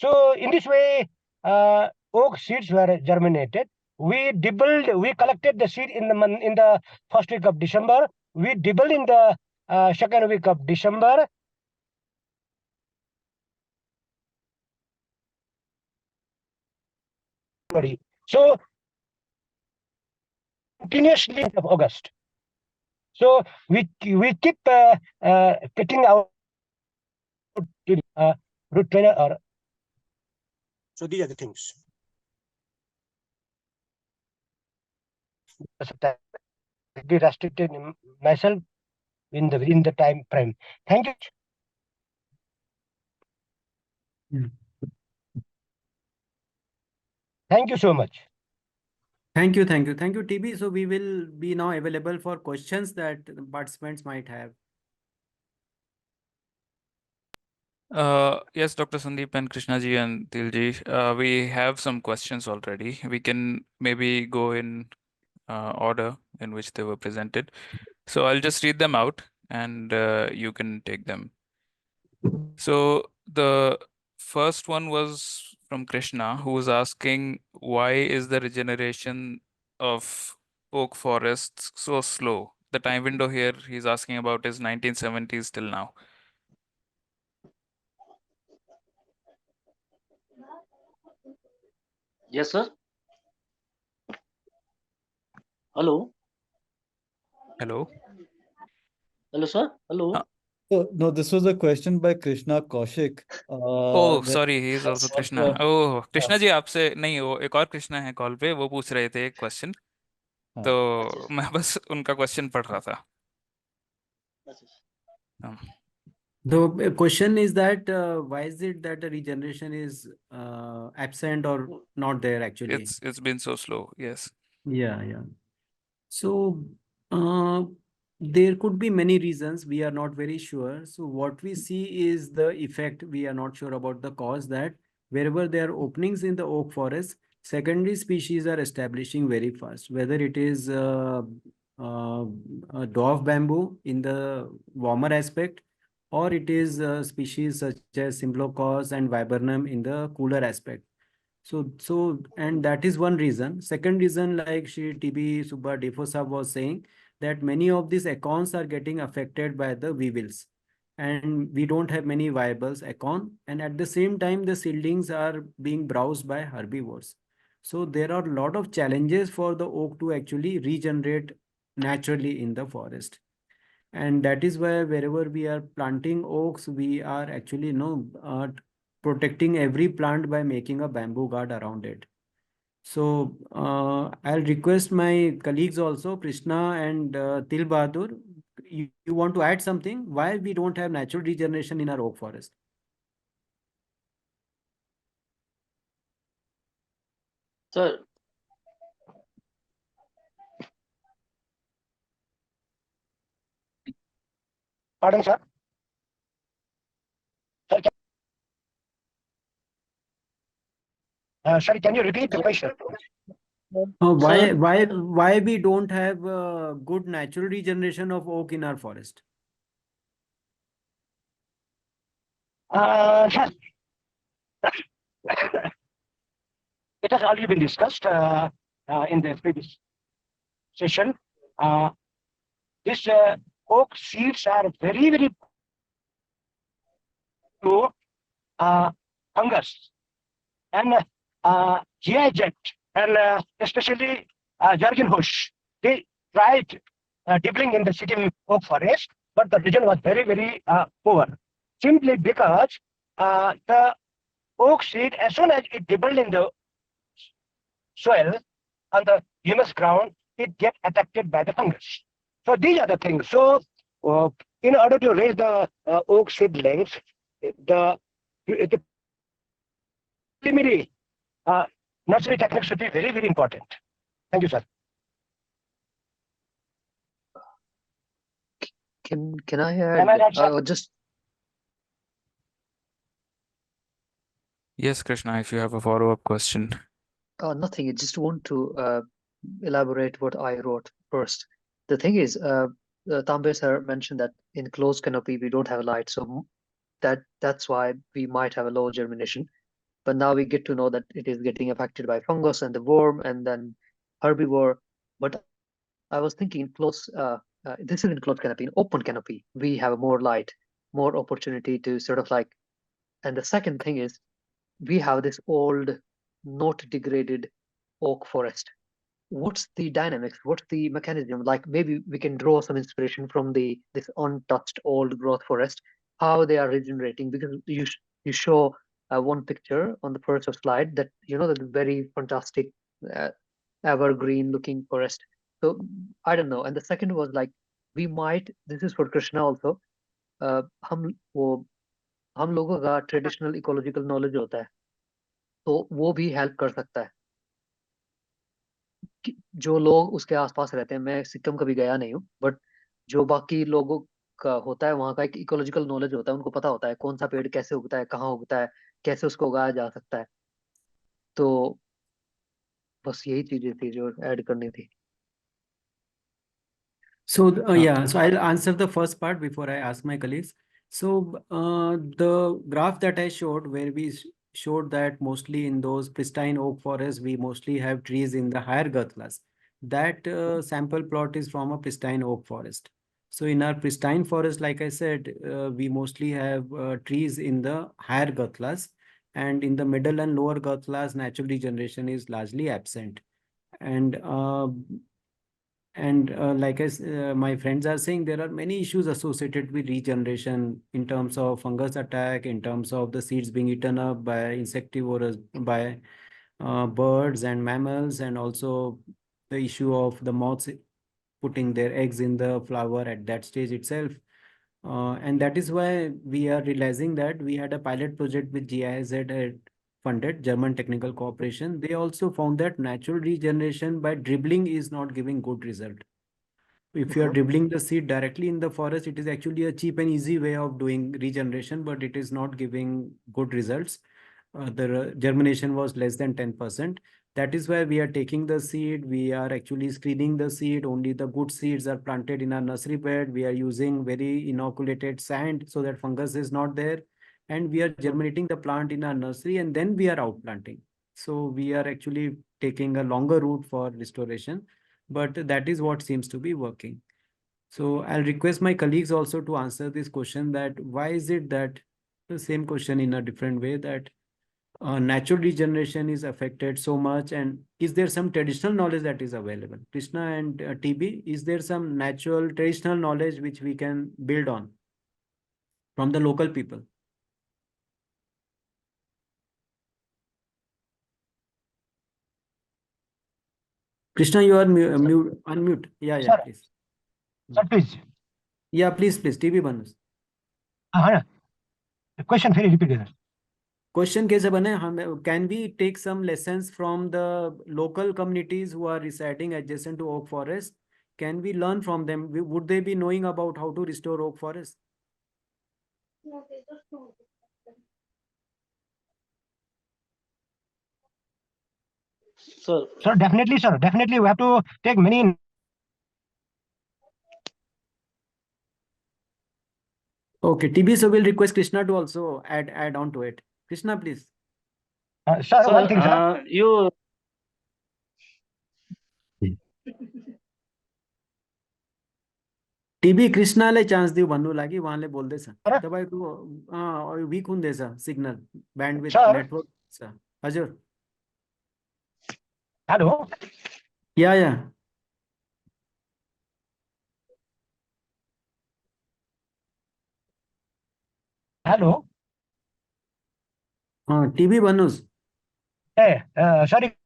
So in this way, oak seeds were germinated. We collected the seed in the first week of December. We dibbled in the second week of December. So continuously of August. So we keep cutting out root trainer or. So these are the things. Be restricted myself within the time frame. Thank you. Thank you so much. Thank you, TB. So we will be now available for questions that the participants might have. Yes, Dr. Sandeep and Krishnaji and Dilji, we have some questions already. We can maybe go in order in which they were presented. So I'll just read them out and you can take them. So the first one was from Krishna, who was asking, why is the regeneration of oak forests so slow? The time window here he's asking about is 1970s till now. Yes, sir. Hello. Hello. Hello, sir. Hello. So, no, this was a question by Krishna Kaushik. Oh, sorry, he is also Krishna. Oh, Krishna जी आपसे नहीं, वो एक और कृष्णा है call पे, वो पूछ रहे थे एक क्वेश्चन, तो मैं बस उनका क्वेश्चन पढ़ रहा था. The question is that why is it that the regeneration is absent or not there actually? It's been so slow. Yes. Yeah. So there could be many reasons. We are not very sure. So what we see is the effect. We are not sure about the cause, that wherever there are openings in the oak forest, secondary species are establishing very fast. Whether it is dwarf bamboo in the warmer aspect, or it is species such as Symblochos and Viburnum in the cooler aspect. And that is one reason. Second reason, like Shri TB Subba Defo Sahab was saying, that many of these acorns are getting affected by the weevils, and we don't have many viable acorn, and at the same time the seedlings are being browsed by herbivores. So there are a lot of challenges for the oak to actually regenerate naturally in the forest. And that is why wherever we are planting oaks, we are actually protecting every plant by making a bamboo guard around it. So I'll request my colleagues also, Krishna and Til Bahadur, you want to add something? Why we don't have natural regeneration in our oak forest? Sir, Pardon, sir? Sorry, can you repeat the question? Why we don't have good natural regeneration of oak in our forest? Yes. It has already been discussed in the previous session. This oak seeds are very, very to fungus and GI jet, and especially Jurgen Hush. They tried dibbling in the Sikkim oak forest, but the result was very, very poor. Simply because the oak seed, as soon as it dibbled in the soil on the humus ground, it gets attacked by the fungus. So these are the things. So in order to raise the oak seedlings, the preliminary nursery techniques should be very, very important. Thank you, sir. Can I add? Am I right, sir? Just Yes, Krishna, if you have a follow-up question. nothing. I just want to elaborate what I wrote first. The thing is, Tambe sir mentioned that in closed canopy we don't have light, so that's why we might have a low germination. But now we get to know that it is getting affected by fungus and the worm and then herbivore. But I was thinking this is in closed canopy. In open canopy, we have more light, more opportunity to sort of like. And the second thing is, we have this old, not degraded oak forest. What's the dynamics? What's the mechanism? Like maybe we can draw some inspiration from this untouched old growth forest, how they are regenerating. Because you show one picture on the first slide that that very fantastic evergreen looking forest. So I don't know. And the second was like this is for Krishna also. हम लोगों का traditional ecological knowledge होता है, तो वो भी help कर सकता है जो लोग उसके आसपास रहते हैं. मैं सिक्किम कभी गया नहीं हूँ, बट जो बाकी लोगों का होता है वहाँ का एक इकोलॉजिकल नॉलेज होता है, उनको पता होता है कौन सा पेड़ कैसे उगता है, कहाँ उगता है, कैसे उसको उगाया जा सकता है. तो बस यही चीजें थी जो ऐड करनी थी. So so I'll answer the first part before I ask my colleagues. So the graph that I showed, where we showed that mostly in those pristine oak forests, we mostly have trees in the higher girth class. That sample plot is from a pristine oak forest. So in our pristine forest, like I said, we mostly have trees in the higher girth class, and in the middle and lower girth class, natural regeneration is largely absent. And like my friends are saying, there are many issues associated with regeneration in terms of fungus attack, in terms of the seeds being eaten up by insectivores, by birds and mammals, and also the issue of the moths putting their eggs in the flower at that stage itself. And that is why we are realizing that we had a pilot project with GIZ funded, German Technical Cooperation. They also found that natural regeneration by dribbling is not giving good result. If you are dribbling the seed directly in the forest, it is actually a cheap and easy way of doing regeneration, but it is not giving good results. The germination was less than 10%. That is why we are taking the seed. We are actually screening the seed. Only the good seeds are planted in our nursery bed. We are using very inoculated sand so that fungus is not there. And we are germinating the plant in our nursery, and then we are outplanting. So we are actually taking a longer route for restoration, but that is what seems to be working. So I'll request my colleagues also to answer this question, that why is it that the same question in a different way, that natural regeneration is affected so much, and is there some traditional knowledge that is available? Krishna and TB, is there some natural traditional knowledge which we can build on from the local people? Krishna, you are unmute. Yeah, Sir. please. Sir, please. Yeah, please, TB Banus. The question very repeated. Question कैसे बने हम, can we take some lessons from the local communities who are residing adjacent to oak forest? Can we learn from them? Would they be knowing about how to restore oak forest? Sir, Sir, definitely, sir. Definitely, we have to take many. Okay, TB, so we'll request Krishna to also add on to it. Krishna, please. Sir, one thing, sir. Yo TB कृष्णाले chance दिउ भन्नु लागि उहाँले बोल्दैछ अरे? तपाईको Wick हुँदैछ signal bandwidth Sir? Network छ हजुर Hello. या Hello. टिबी भन्नुस् Hey, sorry,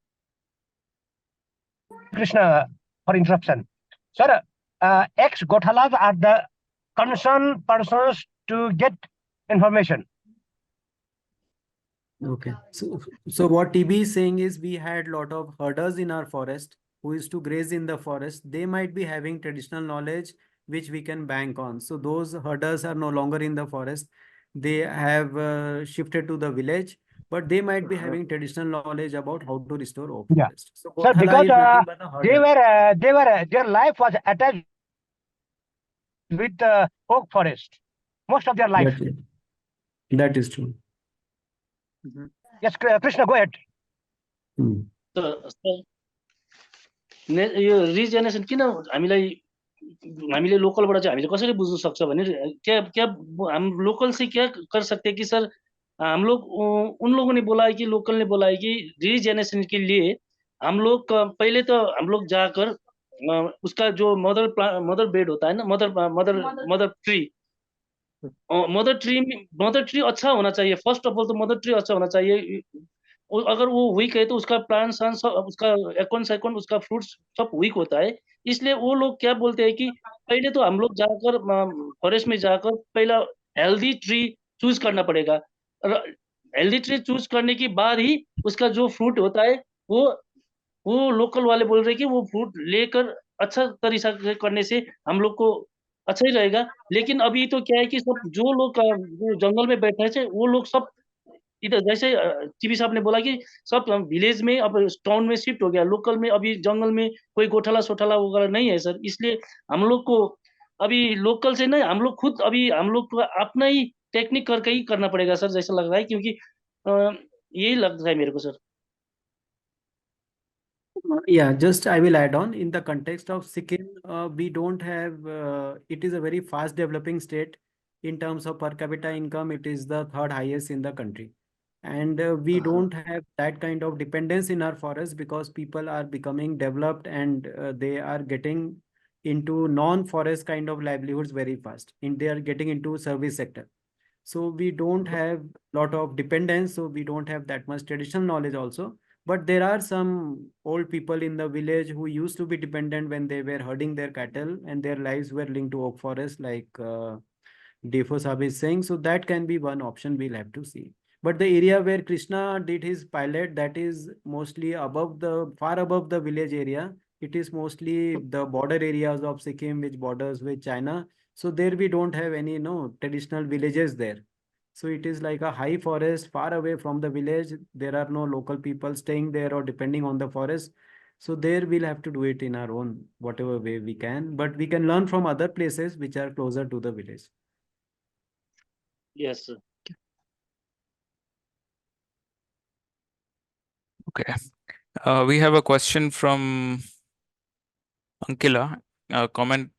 Krishna, for interruption. Sir, ex-Gothalas are the concerned persons to get information. Okay. So what TB is saying is, we had lot of herders in our forest who used to graze in the forest. They might be having traditional knowledge which we can bank on. So those herders are no longer in the forest. They have shifted to the village, but they might be having traditional knowledge about how to restore oak Yeah. forest. So Sir, Gothala because is nothing but a herder. their life was attached with the oak forest. Most of their life. That is true. Yes, Krishna, go ahead. यो रिजेनेरेसन किन हामीले लोकलबाट चाहिँ हामीले कसरी बुझ्न सक्छ भने क्या हम लोकल से क्या कर सकते हैं कि सर हम लोग उन लोगों ने बोला है कि लोकल ने बोला है कि रीजेनरेशन के लिए हम लोग पहले तो हम लोग जाकर उसका जो मदर बेड होता है ना मदर ट्री अच्छा होना चाहिए। फर्स्ट ऑफ ऑल तो मदर ट्री अच्छा होना चाहिए। अगर वो वीक है तो उसका प्लांट सब उसका एकोन उसका फ्रूट्स सब वीक होता है। इसलिए वो लोग क्या बोलते हैं कि पहले तो हम लोग जाकर फॉरेस्ट में जाकर पहला हेल्दी ट्री चूज करना पड़ेगा। हेल्दी ट्री चूज करने के बाद ही उसका जो फ्रूट होता है वो लोकल वाले बोल रहे हैं कि वो फ्रूट लेकर अच्छा तरीका से करने से हम लोग को अच्छा ही रहेगा। लेकिन अभी तो क्या है कि सब जो लोग जो जंगल में बैठे हैं वो लोग सब इधर जैसे टीबी साहब ने बोला कि सब विलेज में अब टाउन में शिफ्ट हो गया। लोकल में अभी जंगल में कोई गोठाला वगैरह नहीं है सर। इसलिए हम लोग को अभी लोकल से नहीं, हम लोग खुद अभी हम लोग को अपना ही टेक्निक करके ही करना पड़ेगा सर, जैसा लग रहा है। क्योंकि यही लगता है मेरे को sir. Yeah, just I will add on. In the context of Sikkim, we don't have, it is a very fast developing state. In terms of per capita income, it is the third highest in the country. And we don't have that kind of dependence in our forests, because people are becoming developed and they are getting into non-forest kind of livelihoods very fast. They are getting into service sector. So we don't have lot of dependence. So we don't have that much traditional knowledge also. But there are some old people in the village who used to be dependent when they were herding their cattle and their lives were linked to oak forest, like Defo Sahib is saying. So that can be one option we'll have to see. But the area where Krishna did his pilot, that is mostly far above the village area. It is mostly the border areas of Sikkim, which borders with China. So there we don't have any traditional villages there. So it is like a high forest far away from the village. There are no local people staying there or depending on the forest. So there we'll have to do it in our own, whatever way we can. But we can learn from other places which are closer to the village. Yes, sir. Okay. We have a question from Ankila, a comment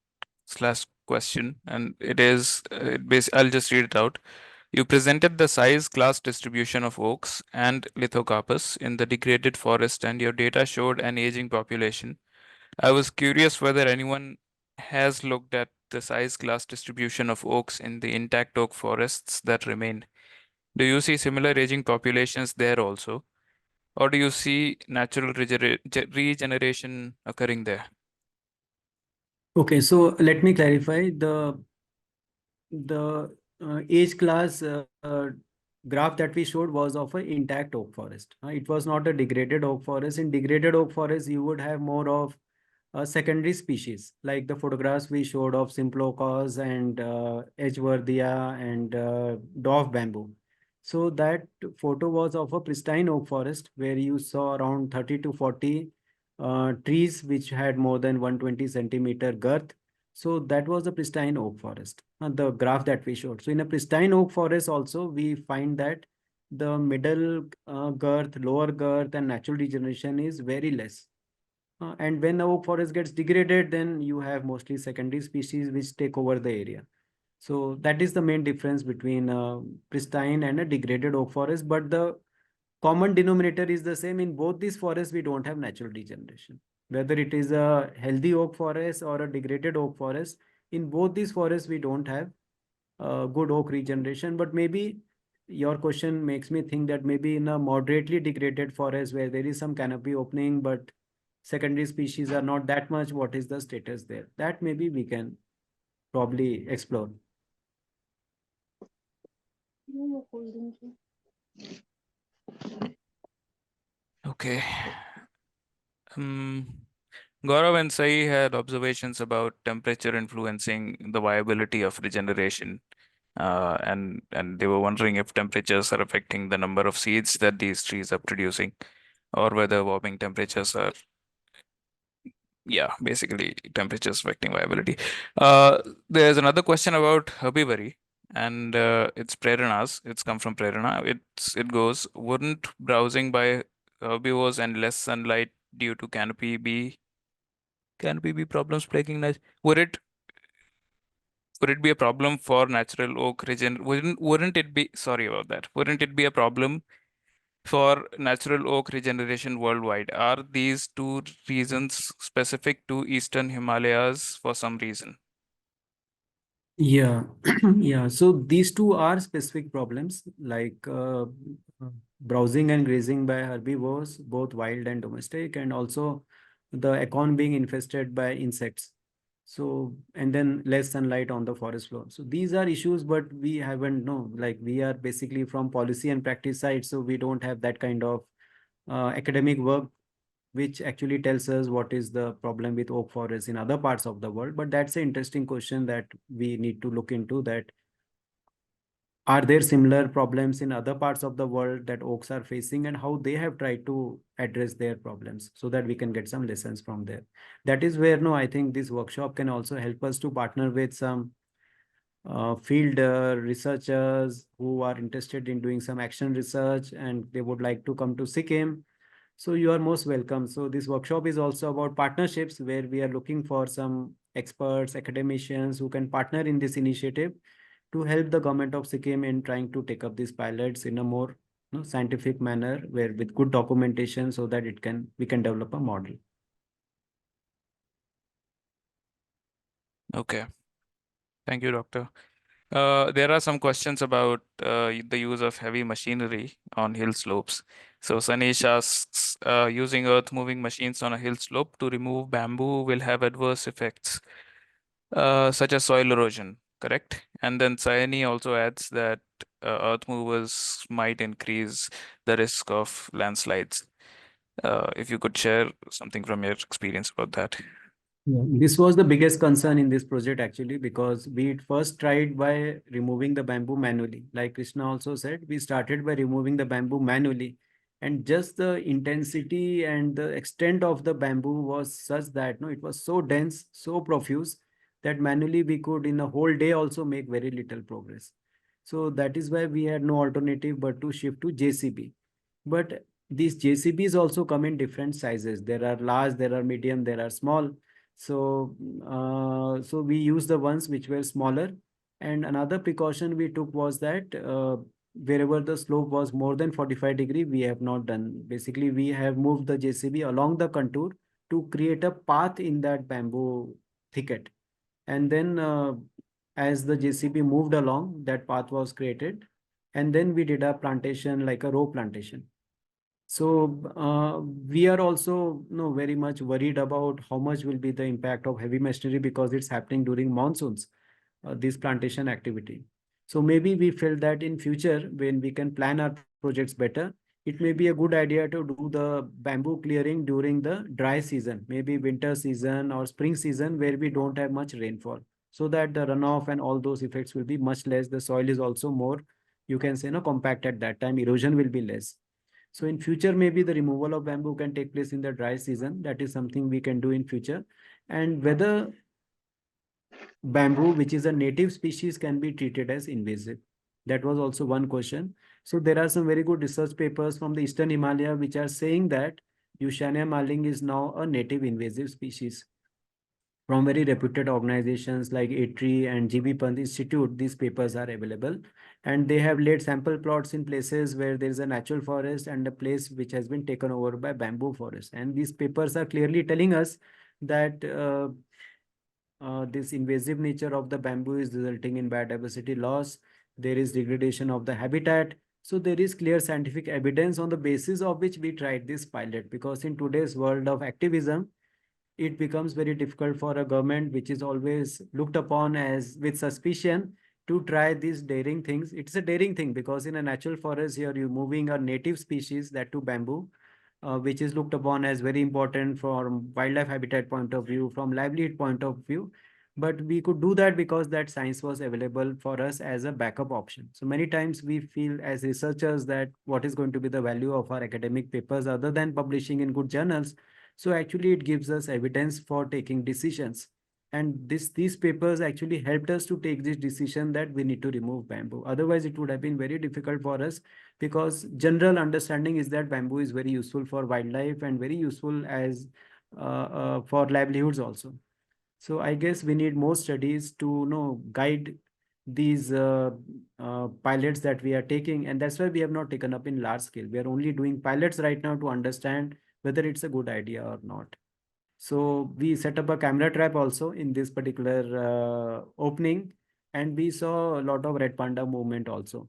slash question, and it is, I'll just read it out. You presented the size class distribution of oaks and lithocarpus in the degraded forest, and your data showed an aging population. I was curious whether anyone has looked at the size class distribution of oaks in the intact oak forests that remain. Do you see similar aging populations there also? Or do you see natural regeneration occurring there? Okay, so let me clarify the age class graph that we showed was of an intact oak forest. It was not a degraded oak forest. In degraded oak forest, you would have more of secondary species, like the photographs we showed of Simplocos and Edgeworthia and dwarf bamboo. So that photo was of a pristine oak forest where you saw around 30 to 40 trees which had more than 120 centimeter girth. So that was a pristine oak forest, the graph that we showed. So in a pristine oak forest also, we find that the middle girth, lower girth and natural degeneration is very less. And when the oak forest gets degraded, then you have mostly secondary species which take over the area. So that is the main difference between pristine and a degraded oak forest. But the common denominator is the same. In both these forests, we don't have natural degeneration. Whether it is a healthy oak forest or a degraded oak forest, in both these forests, we don't have good oak regeneration. But maybe your question makes me think that maybe in a moderately degraded forest where there is some canopy opening, but secondary species are not that much, what is the status there? That maybe we can probably explore. Okay. Gaurav and Sai had observations about temperature influencing the viability of regeneration. And they were wondering if temperatures are affecting the number of seeds that these trees are producing, or whether warming temperatures are, yeah, basically temperatures affecting viability. There's another question about herbivory, and it's Prerana's. It's come from Prerana. It goes, wouldn't browsing by herbivores and less sunlight due to canopy be problems plaguing would it be a problem for natural oak regen? Wouldn't it be, sorry about that? Wouldn't it be a problem for natural oak regeneration worldwide? Are these two reasons specific to Eastern Himalayas for some reason? Yeah, yeah. So these two are specific problems like browsing and grazing by herbivores, both wild and domestic, and also the acorn being infested by insects. So, and then less sunlight on the forest floor. So these are issues, but we haven't no, like we are basically from policy and practice side, so we don't have that kind of academic work which actually tells us what is the problem with oak forests in other parts of the world. But that's an interesting question that we need to look into, that are there similar problems in other parts of the world that oaks are facing and how they have tried to address their problems so that we can get some lessons from there. That is where, no, I think this workshop can also help us to partner with some field researchers who are interested in doing some action research and they would like to come to Sikkim. So you are most welcome. So this workshop is also about partnerships where we are looking for some experts, academicians who can partner in this initiative to help the government of Sikkim in trying to take up these pilots in a more scientific manner where with good documentation so that we can develop a model. Okay. Thank you, Doctor. There are some questions about the use of heavy machinery on hill slopes. So Sanish asks, using earth-moving machines on a hill slope to remove bamboo will have adverse effects, such as soil erosion, correct? And then Sayani also adds that earth movers might increase the risk of landslides. If you could share something from your experience about that. Yeah, this was the biggest concern in this project actually, because we first tried by removing the bamboo manually. Like Krishna also said, we started by removing the bamboo manually. And just the intensity and the extent of the bamboo was such that no, it was so dense, so profuse that manually we could in a whole day also make very little progress. So that is why we had no alternative but to shift to JCB. But these JCBs also come in different sizes. There are large, there are medium, there are small. So we use the ones which were smaller. And another precaution we took was that wherever the slope was more than 45 degree, we have not done. Basically, we have moved the JCB along the contour to create a path in that bamboo thicket. And then as the JCB moved along, that path was created. And then we did a plantation like a row plantation. So we are also very much worried about how much will be the impact of heavy machinery because it's happening during monsoons, this plantation activity. So maybe we felt that in future, when we can plan our projects better, it may be a good idea to do the bamboo clearing during the dry season, maybe winter season or spring season where we don't have much rainfall, so that the runoff and all those effects will be much less. The soil is also more, you can say, compact at that time, erosion will be less. So in future, maybe the removal of bamboo can take place in the dry season. That is something we can do in future. And whether bamboo, which is a native species, can be treated as invasive. That was also one question. So there are some very good research papers from the Eastern Himalaya which are saying that Eusania marling is now a native invasive species. From very reputed organizations like ATRI and GB Pant Institute, these papers are available. And they have laid sample plots in places where there is a natural forest and a place which has been taken over by bamboo forest. And these papers are clearly telling us that this invasive nature of the bamboo is resulting in biodiversity loss. There is degradation of the habitat. So there is clear scientific evidence on the basis of which we tried this pilot, because in today's world of activism, it becomes very difficult for a government which is always looked upon as with suspicion to try these daring things. It's a daring thing because in a natural forest here you're moving a native species, that too bamboo, which is looked upon as very important from wildlife habitat point of view, from livelihood point of view. But we could do that because that science was available for us as a backup option. So many times we feel as researchers that what is going to be the value of our academic papers other than publishing in good journals. So actually it gives us evidence for taking decisions. And these papers actually helped us to take this decision that we need to remove bamboo. Otherwise, it would have been very difficult for us, because general understanding is that bamboo is very useful for wildlife and very useful as for livelihoods also. So I guess we need more studies to guide these pilots that we are taking, and that's why we have not taken up in large scale. We are only doing pilots right now to understand whether it's a good idea or not. So we set up a camera trap also in this particular opening, and we saw a lot of red panda movement also.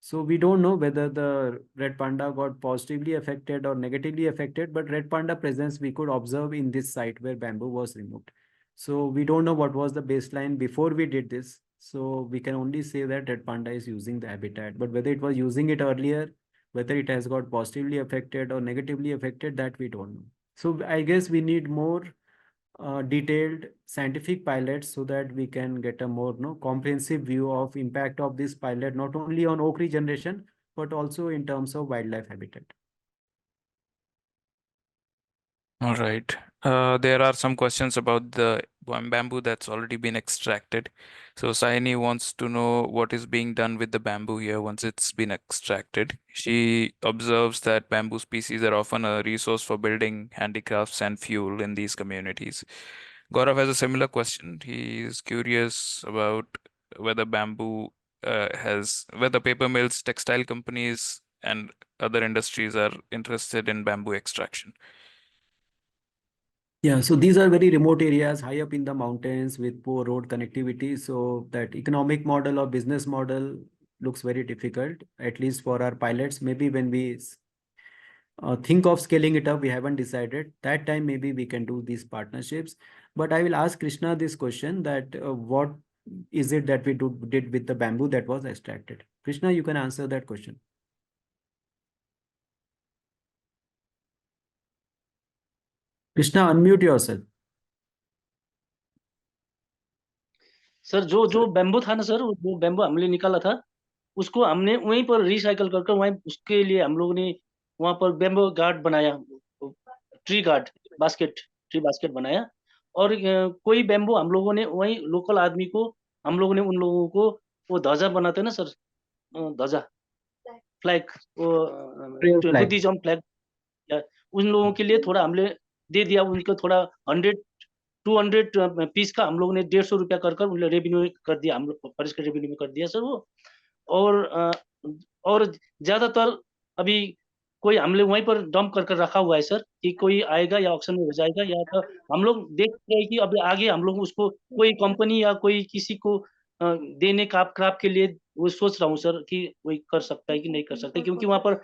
So we don't know whether the red panda got positively affected or negatively affected, but red panda presence we could observe in this site where bamboo was removed. So we don't know what was the baseline before we did this. So we can only say that red panda is using the habitat, but whether it was using it earlier, whether it has got positively affected or negatively affected, that we don't know. So I guess we need more detailed scientific pilots so that we can get a more comprehensive view of impact of this pilot, not only on oak regeneration, but also in terms of wildlife habitat. All right. There are some questions about the bamboo that's already been extracted. So Saini wants to know what is being done with the bamboo here once it's been extracted. She observes that bamboo species are often a resource for building handicrafts and fuel in these communities. Gaurav has a similar question. He is curious about whether whether paper mills, textile companies, and other industries are interested in bamboo extraction. Yeah, so these are very remote areas high up in the mountains with poor road connectivity. So that economic model or business model looks very difficult, at least for our pilots. Maybe when we think of scaling it up, we haven't decided. That time maybe we can do these partnerships. But I will ask Krishna this question, that what is it that we did with the bamboo that was extracted? Krishna, you can answer that question. Krishna, unmute yourself. Sir जो bamboo था ना sir, वो bamboo हमने निकाला था, उसको हमने वहीं पर रिसाइकल करके वहीं उसके लिए हम लोगों ने वहाँ पर बैम्बू गार्ड बनाया, tree guard basket, tree basket बनाया। और कोई बैम्बू हम लोगों ने वहीं लोकल आदमी को, हम लोगों ने उन लोगों को वो ध्वजा बनाते हैं ना सर, ध्वजा, फ्लैग, वो Flag. बुद्धिज्म फ्लैग, उन लोगों के लिए थोड़ा हमने दे दिया, उनको थोड़ा 200 पीस का हम लोगों ने 150 रुपया कर रेवेन्यू कर दिया, हम लोग फॉरेस्ट के रेवेन्यू में कर दिया सर वो। और ज्यादातर अभी कोई हमने वहीं पर डंप कर कर रखा हुआ है सर, कि कोई आएगा या ऑक्शन में हो जाएगा, या तो हम लोग देख रहे हैं कि अभी आगे हम लोग उसको कोई कंपनी या कोई किसी को देने का क्राफ्ट के लिए वो सोच रहा हूँ सर, कि कोई कर सकता है कि नहीं कर सकता है, क्योंकि वहाँ पर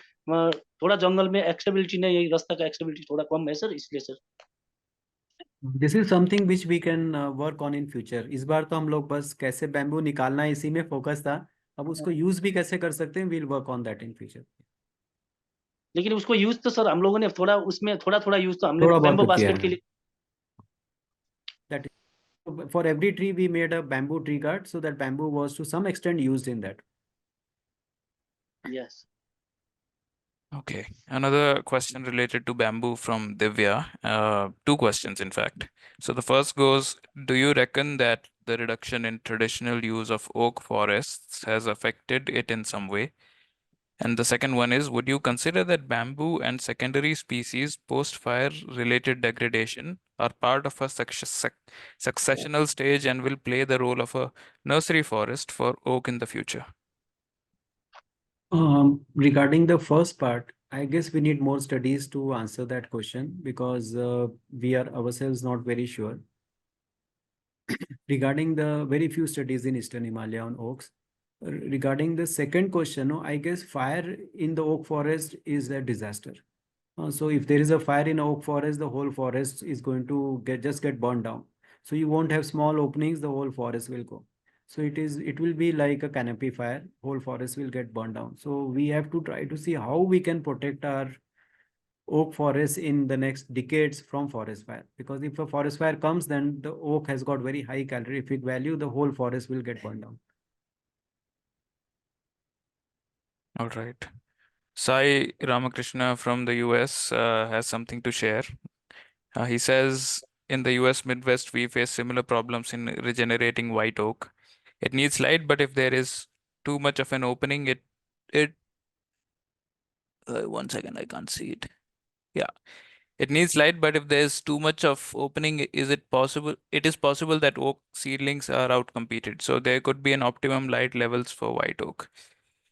थोड़ा जंगल में एक्सेसिबिलिटी नहीं है, रास्ता का एक्सेसिबिलिटी थोड़ा कम है सर, इसलिए sir. This is something which we can work on in future. इस बार तो हम लोग बस कैसे बैम्बू निकालना है इसी में फोकस था, अब उसको यूज भी कैसे कर सकते हैं, we'll work on that in future. लेकिन उसको यूज तो सर हम लोगों ने थोड़ा उसमें थोड़ा थोड़ा यूज तो हमने थोड़ा बहुत बैम्बो तो किया बास्केट के है. लिए। That is, for every tree we made a bamboo tree guard, so that bamboo was to some extent used in that. Yes Okay, another question related to bamboo from Divya. Two questions, in fact. So the first goes, do you reckon that the reduction in traditional use of oak forests has affected it in some way? And the second one is, would you consider that bamboo and secondary species post-fire related degradation are part of a successional stage and will play the role of a nursery forest for oak in the future? Regarding the first part, I guess we need more studies to answer that question, because we are ourselves not very sure. Regarding the very few studies in Eastern Himalaya on oaks. Regarding the second question, no, I guess fire in the oak forest is a disaster. So if there is a fire in oak forest, the whole forest is going to get burned down. So you won't have small openings, the whole forest will go. So it will be like a canopy fire, whole forest will get burned down. So we have to try to see how we can protect our oak forests in the next decades from forest fire. Because if a forest fire comes, then the oak has got very high calorific value, the whole forest will get burned down. All right. Sai Ramakrishna from the US has something to share. He says, in the US Midwest, we face similar problems in regenerating white oak. It needs light, but if there is too much of an opening, it one second, I can't see it. Yeah, it needs light, but if there's too much of opening, it is possible that oak seedlings are outcompeted. So there could be an optimum light levels for white oak.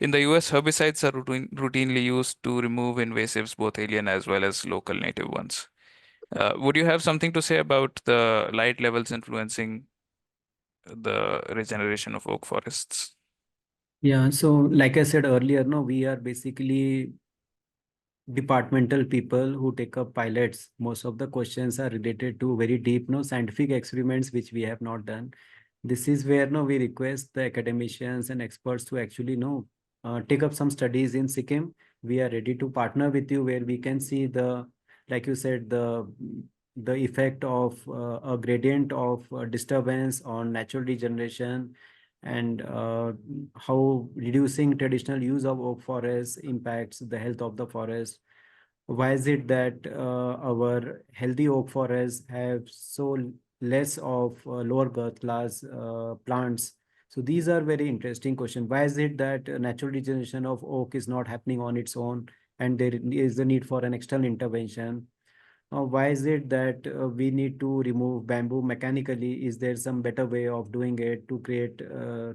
In the US, herbicides are routinely used to remove invasives, both alien as well as local native ones. Would you have something to say about the light levels influencing the regeneration of oak forests? Yeah, so like I said earlier, no, we are basically departmental people who take up pilots. Most of the questions are related to very deep, no, scientific experiments which we have not done. This is where, no, we request the academicians and experts to actually, no, take up some studies in Sikkim. We are ready to partner with you, where we can see the, like you said, the effect of a gradient of disturbance on natural regeneration, and how reducing traditional use of oak forests impacts the health of the forest. Why is it that our healthy oak forests have so less of lower girth class plants? So these are very interesting questions. Why is it that natural regeneration of oak is not happening on its own, and there is a need for an external intervention? Why is it that we need to remove bamboo mechanically? Is there some better way of doing it to create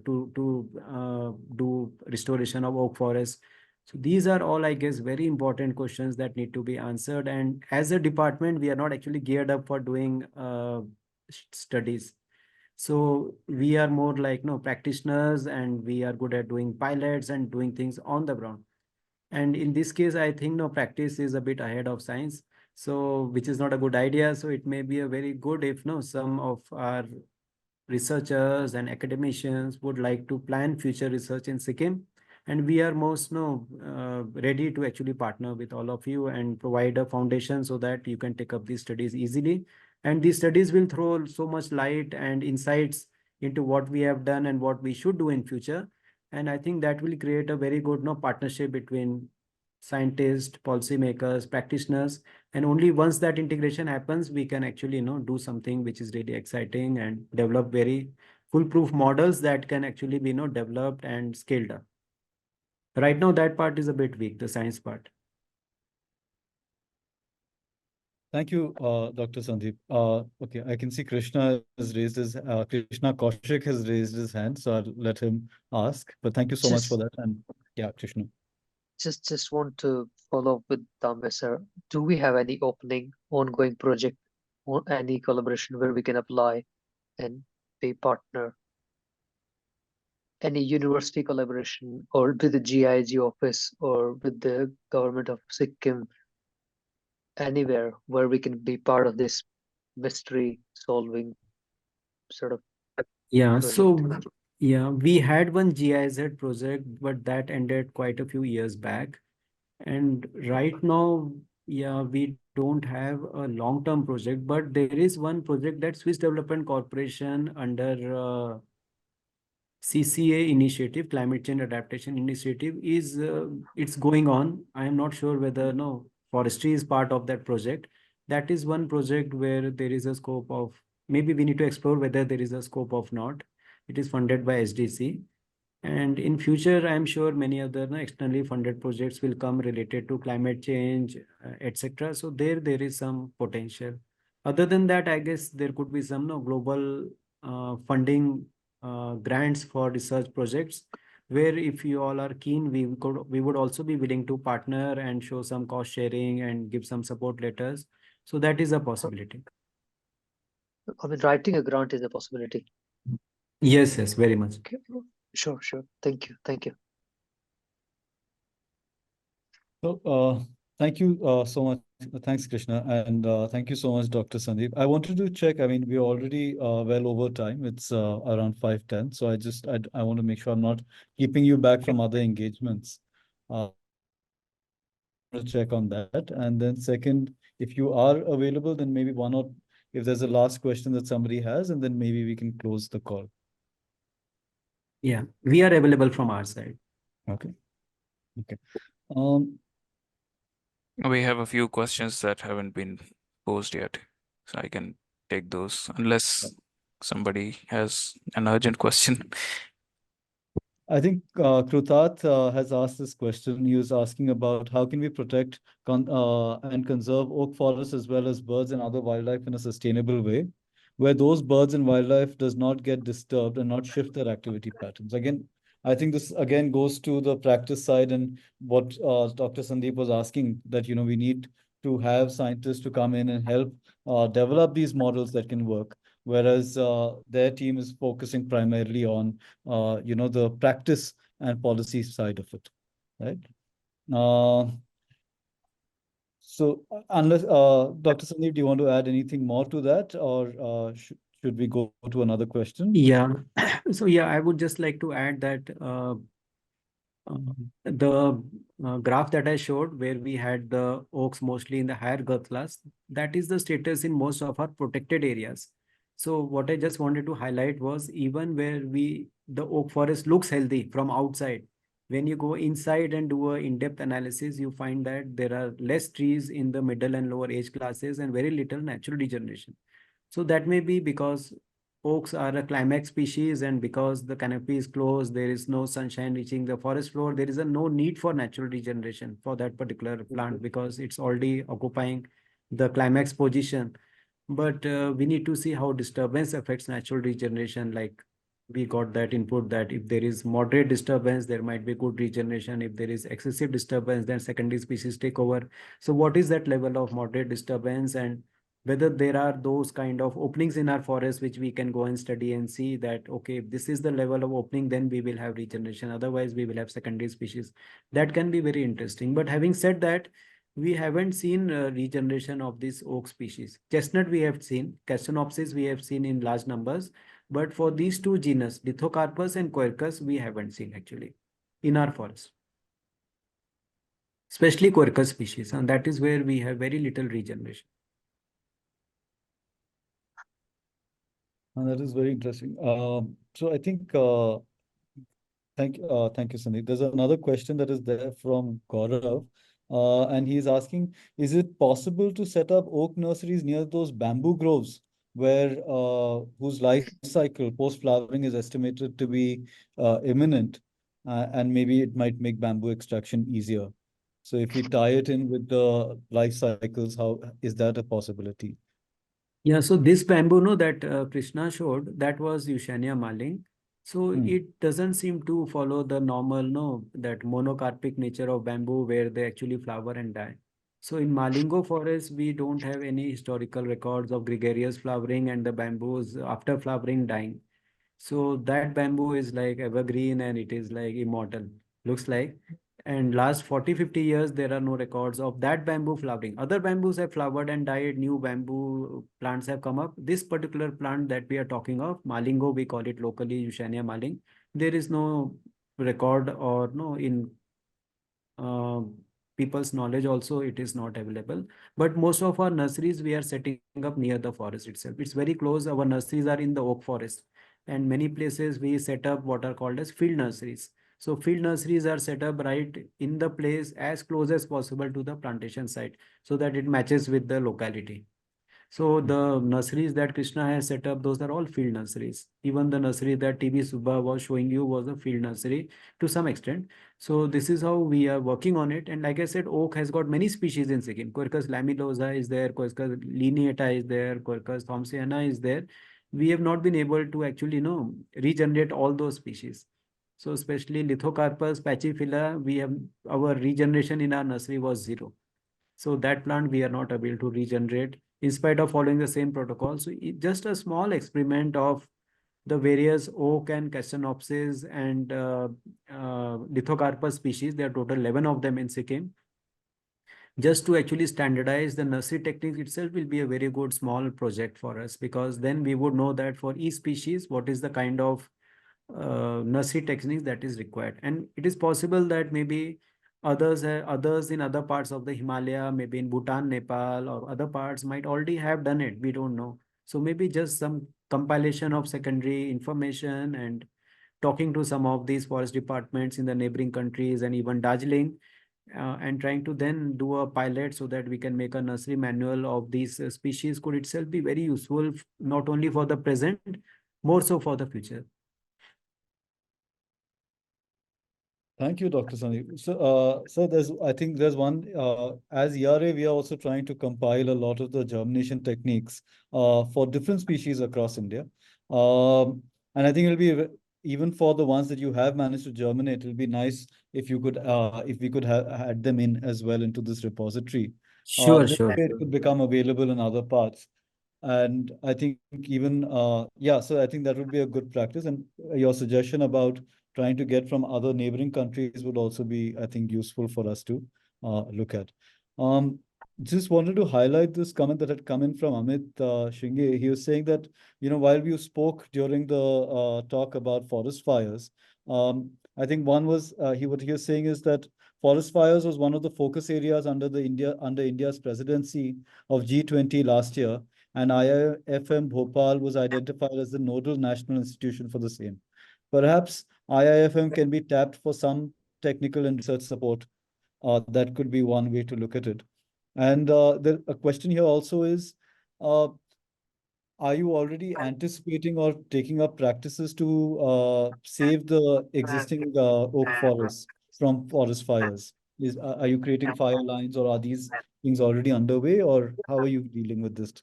do restoration of oak forest? So these are all, I guess, very important questions that need to be answered. And as a department, we are not actually geared up for doing studies. So we are more like, no, practitioners, and we are good at doing pilots and doing things on the ground. And in this case, I think, no, practice is a bit ahead of science. So which is not a good idea. So it may be a very good if, no, some of our researchers and academicians would like to plan future research in Sikkim. And we are most, no, ready to actually partner with all of you and provide a foundation so that you can take up these studies easily. And these studies will throw so much light and insights into what we have done and what we should do in future. And I think that will create a very good partnership between scientists, policymakers, practitioners. And only once that integration happens, we can actually do something which is really exciting and develop very foolproof models that can actually be developed and scaled up. Right now, that part is a bit weak, the science part. Thank you, Dr. Sandeep. Okay, I can see Krishna Krishna Kaushik has raised his hand, so I'll let him ask. But thank you so much for that. And yeah, Krishna. Just want to follow up with Tambe sir. Do we have any opening, ongoing project, or any collaboration where we can apply and be partner? Any university collaboration or with the GIG office or with the government of Sikkim, anywhere where we can be part of this mystery solving sort of Yeah, project? so yeah, we had one GIZ project, but that ended quite a few years back. And right now, yeah, we don't have a long-term project, but there is one project that Swiss Development Corporation under CCA initiative, Climate Change Adaptation Initiative, is it's going on. I am not sure whether forestry is part of that project. That is one project where there is a scope of, maybe we need to explore whether there is a scope of not. It is funded by SDC. And in future, I'm sure many other externally funded projects will come related to climate change, etc. So there is some potential. Other than that, I guess there could be some global funding grants for research projects, where if you all are keen, we would also be willing to partner and show some cost sharing and give some support letters. So that is a possibility. I mean, writing a grant is a possibility. Yes, very much. Okay. Sure. Thank you. So, thank you so much. Thanks, Krishna. And thank you so much, Dr. Sandeep. I wanted to check, I mean, we're already well over time. It's around 5:10. So I want to make sure I'm not keeping you back from other engagements. To check on that. And then second, if you are available, then maybe if there's a last question that somebody has, and then maybe we can close the call. Yeah, we are available from our side. Okay. We have a few questions that haven't been posed yet, so I can take those unless somebody has an urgent question. I think Krutat has asked this question. He was asking about how can we protect and conserve oak forests as well as birds and other wildlife in a sustainable way, where those birds and wildlife does not get disturbed and not shift their activity patterns. Again, I think this again goes to the practice side and what Dr. Sandeep was asking, that we need to have scientists to come in and help develop these models that can work, whereas their team is focusing primarily on the practice and policy side of it, right? So unless Dr. Sandeep, do you want to add anything more to that, or should we go to another question? Yeah. So yeah, I would just like to add that the graph that I showed, where we had the oaks mostly in the higher girth class, that is the status in most of our protected areas. So what I just wanted to highlight was, even where the oak forest looks healthy from outside, when you go inside and do a in-depth analysis, you find that there are less trees in the middle and lower age classes and very little natural regeneration. So that may be because oaks are a climax species, and because the canopy is closed, there is no sunshine reaching the forest floor. There is no need for natural regeneration for that particular plant because it's already occupying the climax position. But we need to see how disturbance affects natural regeneration. Like, we got that input that if there is moderate disturbance, there might be good regeneration. If there is excessive disturbance, then secondary species take over. So what is that level of moderate disturbance, and whether there are those kind of openings in our forest which we can go and study and see that, okay, if this is the level of opening, then we will have regeneration. Otherwise, we will have secondary species. That can be very interesting. But having said that, we haven't seen regeneration of this oak species. Chestnut we have seen, Castonopsis we have seen in large numbers. But for these two genus, Lithocarpus and Quercus, we haven't seen actually in our forest. Especially Quercus species, and that is where we have very little regeneration. And that is very interesting. So I think thank you, Sandeep. There's another question that is there from Gaurav, and he's asking, is it possible to set up oak nurseries near those bamboo groves where whose life cycle post flowering is estimated to be imminent, and maybe it might make bamboo extraction easier. So if we tie it in with the life cycles, how is that a possibility? Yeah, so this bamboo, no, that Krishna showed, that was Eusenia maling. So Hmm. it doesn't seem to follow the normal, no, that monocarpic nature of bamboo where they actually flower and die. So in Malingo forest, we don't have any historical records of gregarious flowering and the bamboos after flowering dying. So that bamboo is like evergreen and it is like immortal, looks like. And last 40-50 years, there are no records of that bamboo flowering. Other bamboos have flowered and died, new bamboo plants have come up. This particular plant that we are talking of, Malingo, we call it locally Eusenia maling. There is no record or no in uh, people's knowledge also it is not available, but most of our nurseries we are setting up near the forest itself. It's very close. Our nurseries are in the oak forest, and many places we set up what are called as field nurseries. So field nurseries are set up right in the place as close as possible to the plantation site so that it matches with the locality. So the nurseries that Krishna has set up, those are all field nurseries. Even the nursery that TB Subba was showing you was a field nursery to some extent. So this is how we are working on it. And like I said, oak has got many species in Sikkim. Quercus lamilosa is there, Quercus lineata is there, Quercus thompsoniana is there. We have not been able to actually, regenerate all those species. So especially Lithocarpus pachyphila, we have our regeneration in our nursery was zero. So that plant we are not able to regenerate in spite of following the same protocol. So just a small experiment of the various oak and castonopsis and Lithocarpus species. There are total 11 of them in Sikkim. Just to actually standardize the nursery techniques itself will be a very good small project for us, because then we would know that for each species, what is the kind of nursery techniques that is required. And it is possible that maybe others in other parts of the Himalaya, maybe in Bhutan, Nepal, or other parts might already have done it. We don't know. So maybe just some compilation of secondary information and talking to some of these forest departments in the neighboring countries and even Darjeeling, and trying to then do a pilot so that we can make a nursery manual of these species could itself be very useful, not only for the present, more so for the future. Thank you, Dr. Sandeep. So I think there's one, as ERA, we are also trying to compile a lot of the germination techniques for different species across India. And I think it'll be, even for the ones that you have managed to germinate, it'll be nice if we could have add them in as well into this repository. Sure, This sure. way it could become available in other parts. And I think even, yeah, so I think that would be a good practice. And your suggestion about trying to get from other neighboring countries would also be, I think, useful for us to look at. Just wanted to highlight this comment that had come in from Amit Shinge. He was saying that, while you spoke during the talk about forest fires, I think one was, what he was saying is that forest fires was one of the focus areas under India's presidency of G20 last year, and IIFM Bhopal was identified as the nodal national institution for the same. Perhaps IIFM can be tapped for some technical and research support. That could be one way to look at it. And a question here also is, uh, are you already anticipating or taking up practices to save the existing oak forests from forest fires? Are you creating fire lines, or are these things already underway, or how are you dealing with this?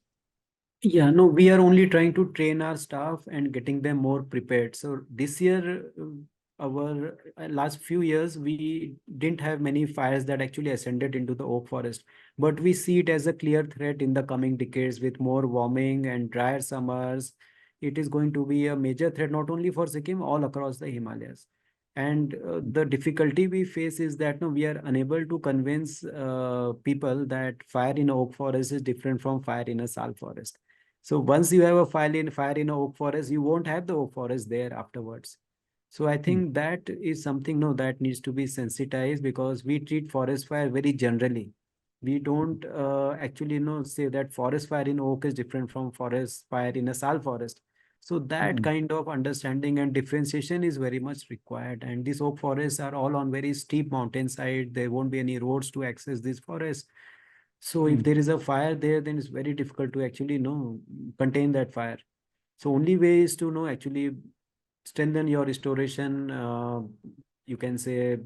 Yeah, no, we are only trying to train our staff and getting them more prepared. So this year, our last few years, we didn't have many fires that actually ascended into the oak forest. But we see it as a clear threat in the coming decades with more warming and drier summers. It is going to be a major threat, not only for Sikkim, all across the Himalayas. And the difficulty we face is that no, we are unable to convince people that fire in a oak forest is different from fire in a sal forest. So once you have a fire in a oak forest, you won't have the oak forest there afterwards. So I think that is something that needs to be sensitized, because we treat forest fire very generally. We don't actually say that forest fire in oak is different from forest fire in a sal forest. So that kind of understanding and differentiation is very much required. And these oak forests are all on very steep mountainside. There won't be any roads to access these forests. So if there is a fire there, then it's very difficult to actually contain that fire. So only way is to actually strengthen your restoration, you can say,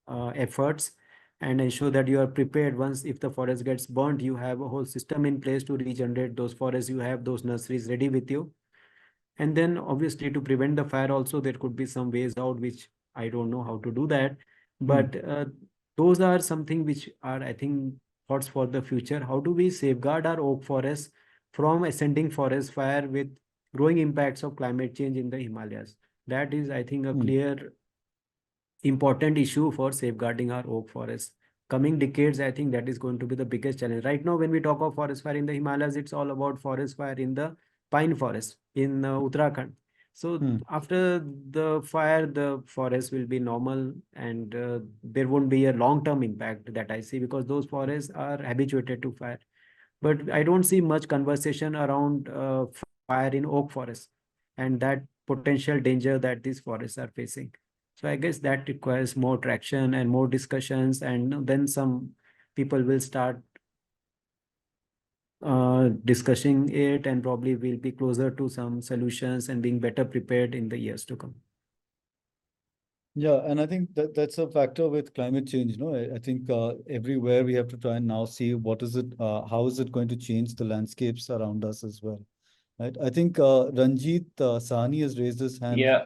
efforts, and ensure that you are prepared. Once if the forest gets burnt, you have a whole system in place to regenerate those forests. You have those nurseries ready with you. And then obviously to prevent the fire also, there could be some ways out, which I don't know how to do that. But those are something which are, I think, thoughts for the future. How do we safeguard our oak forests from ascending forest fire with growing impacts of climate change in the Himalayas? That is, I think, a clear, important issue for safeguarding our oak forests. Coming decades, I think that is going to be the biggest challenge. Right now, when we talk of forest fire in the Himalayas, it's all about forest fire in the pine forest in Uttarakhand. So after the fire, the forest will be normal, and there won't be a long-term impact that I see, because those forests are habituated to fire. But I don't see much conversation around fire in oak forests and that potential danger that these forests are facing. So I guess that requires more traction and more discussions, and then some people will start discussing it, and probably we'll be closer to some solutions and being better prepared in the years to come. Yeah, and I think that that's a factor with climate change. I think everywhere we have to try and now see what is it, how is it going to change the landscapes around us as well, right? I think Ranjit Sahni has raised his hand. Yeah,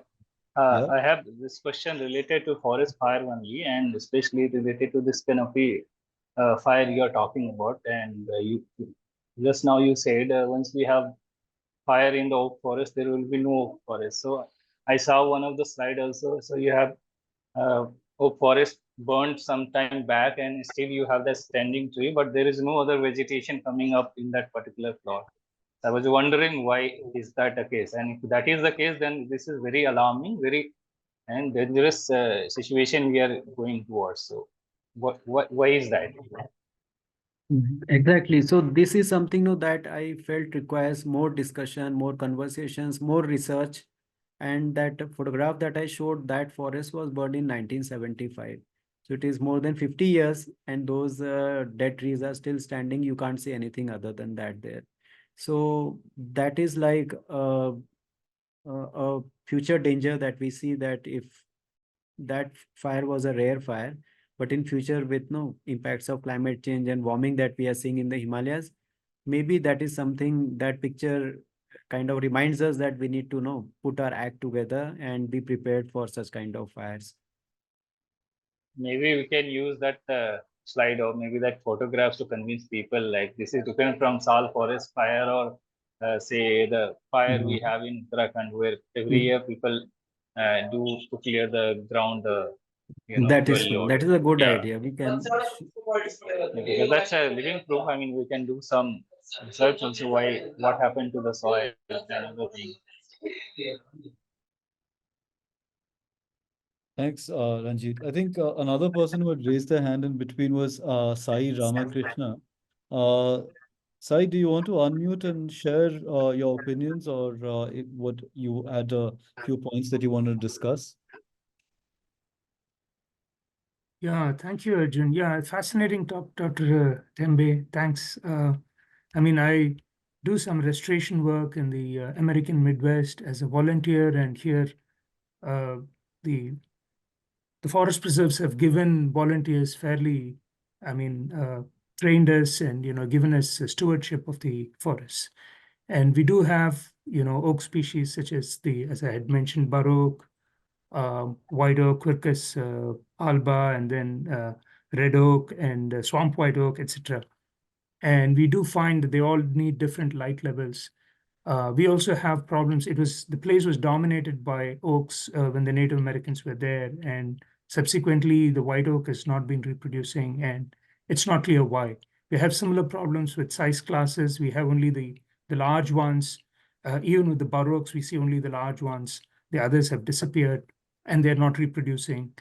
Yeah. I have this question related to forest fire only, and especially related to this canopy fire you're talking about. And you just now you said once we have fire in the oak forest, there will be no oak forest. So I saw one of the slide also. So you have oak forest burned some time back, and still you have the standing tree, but there is no other vegetation coming up in that particular plot. I was wondering why is that the case, and if that is the case, then this is very alarming, very and dangerous situation we are going towards. So, why is that? Exactly. So this is something that I felt requires more discussion, more conversations, more research. And that photograph that I showed, that forest was burned in 1975. So it is more than 50 years, and those dead trees are still standing. You can't see anything other than that there. So that is like a future danger that we see, that if that fire was a rare fire, but in future with no impacts of climate change and warming that we are seeing in the Himalayas, maybe that is something, that picture kind of reminds us that we need to put our act together and be prepared for such kind of fires. Maybe we can use that slide or maybe that photographs to convince people like this is different from Sal forest fire, or say the fire we have in Uttarakhand, where every year people do to clear the ground. That is well true. That is a good Yeah. idea. We can. Because that's a living proof. I mean, we can do some research also what happened to the soil and other things. Thanks, Ranjit. I think another person who had raised their hand in between was Sai Ramakrishna. Sai, do you want to unmute and share your opinions, or would you add a few points that you want to discuss? Yeah, thank you, Arjun. Yeah, fascinating talk, Dr. Tembe. Thanks. I mean, I do some restoration work in the American Midwest as a volunteer, and here the forest preserves have given volunteers fairly, trained us and given us a stewardship of the forests. And we do have oak species such as as I had mentioned, bur oak, white oak, Quercus alba, and then red oak and swamp white oak, etc. And we do find that they all need different light levels. We also have problems. The place was dominated by oaks when the Native Americans were there, and subsequently the white oak has not been reproducing, and it's not clear why. We have similar problems with size classes. We have only the large ones. Even with the bur oaks, we see only the large ones. The others have disappeared, and they're not reproducing.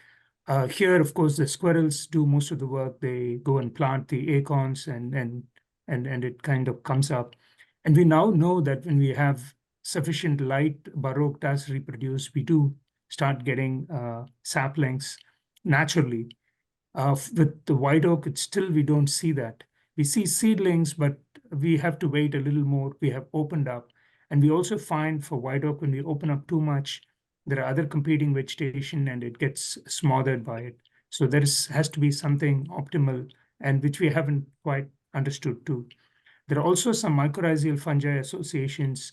Here, of course, the squirrels do most of the work. They go and plant the acorns, and it kind of comes up. And we now know that when we have sufficient light, Bur oak does reproduce. We do start getting saplings naturally. With the white oak, it's still we don't see that. We see seedlings, but we have to wait a little more. We have opened up. And we also find for white oak, when we open up too much, there are other competing vegetation and it gets smothered by it. So has to be something optimal, and which we haven't quite understood too. There are also some mycorrhizal fungi associations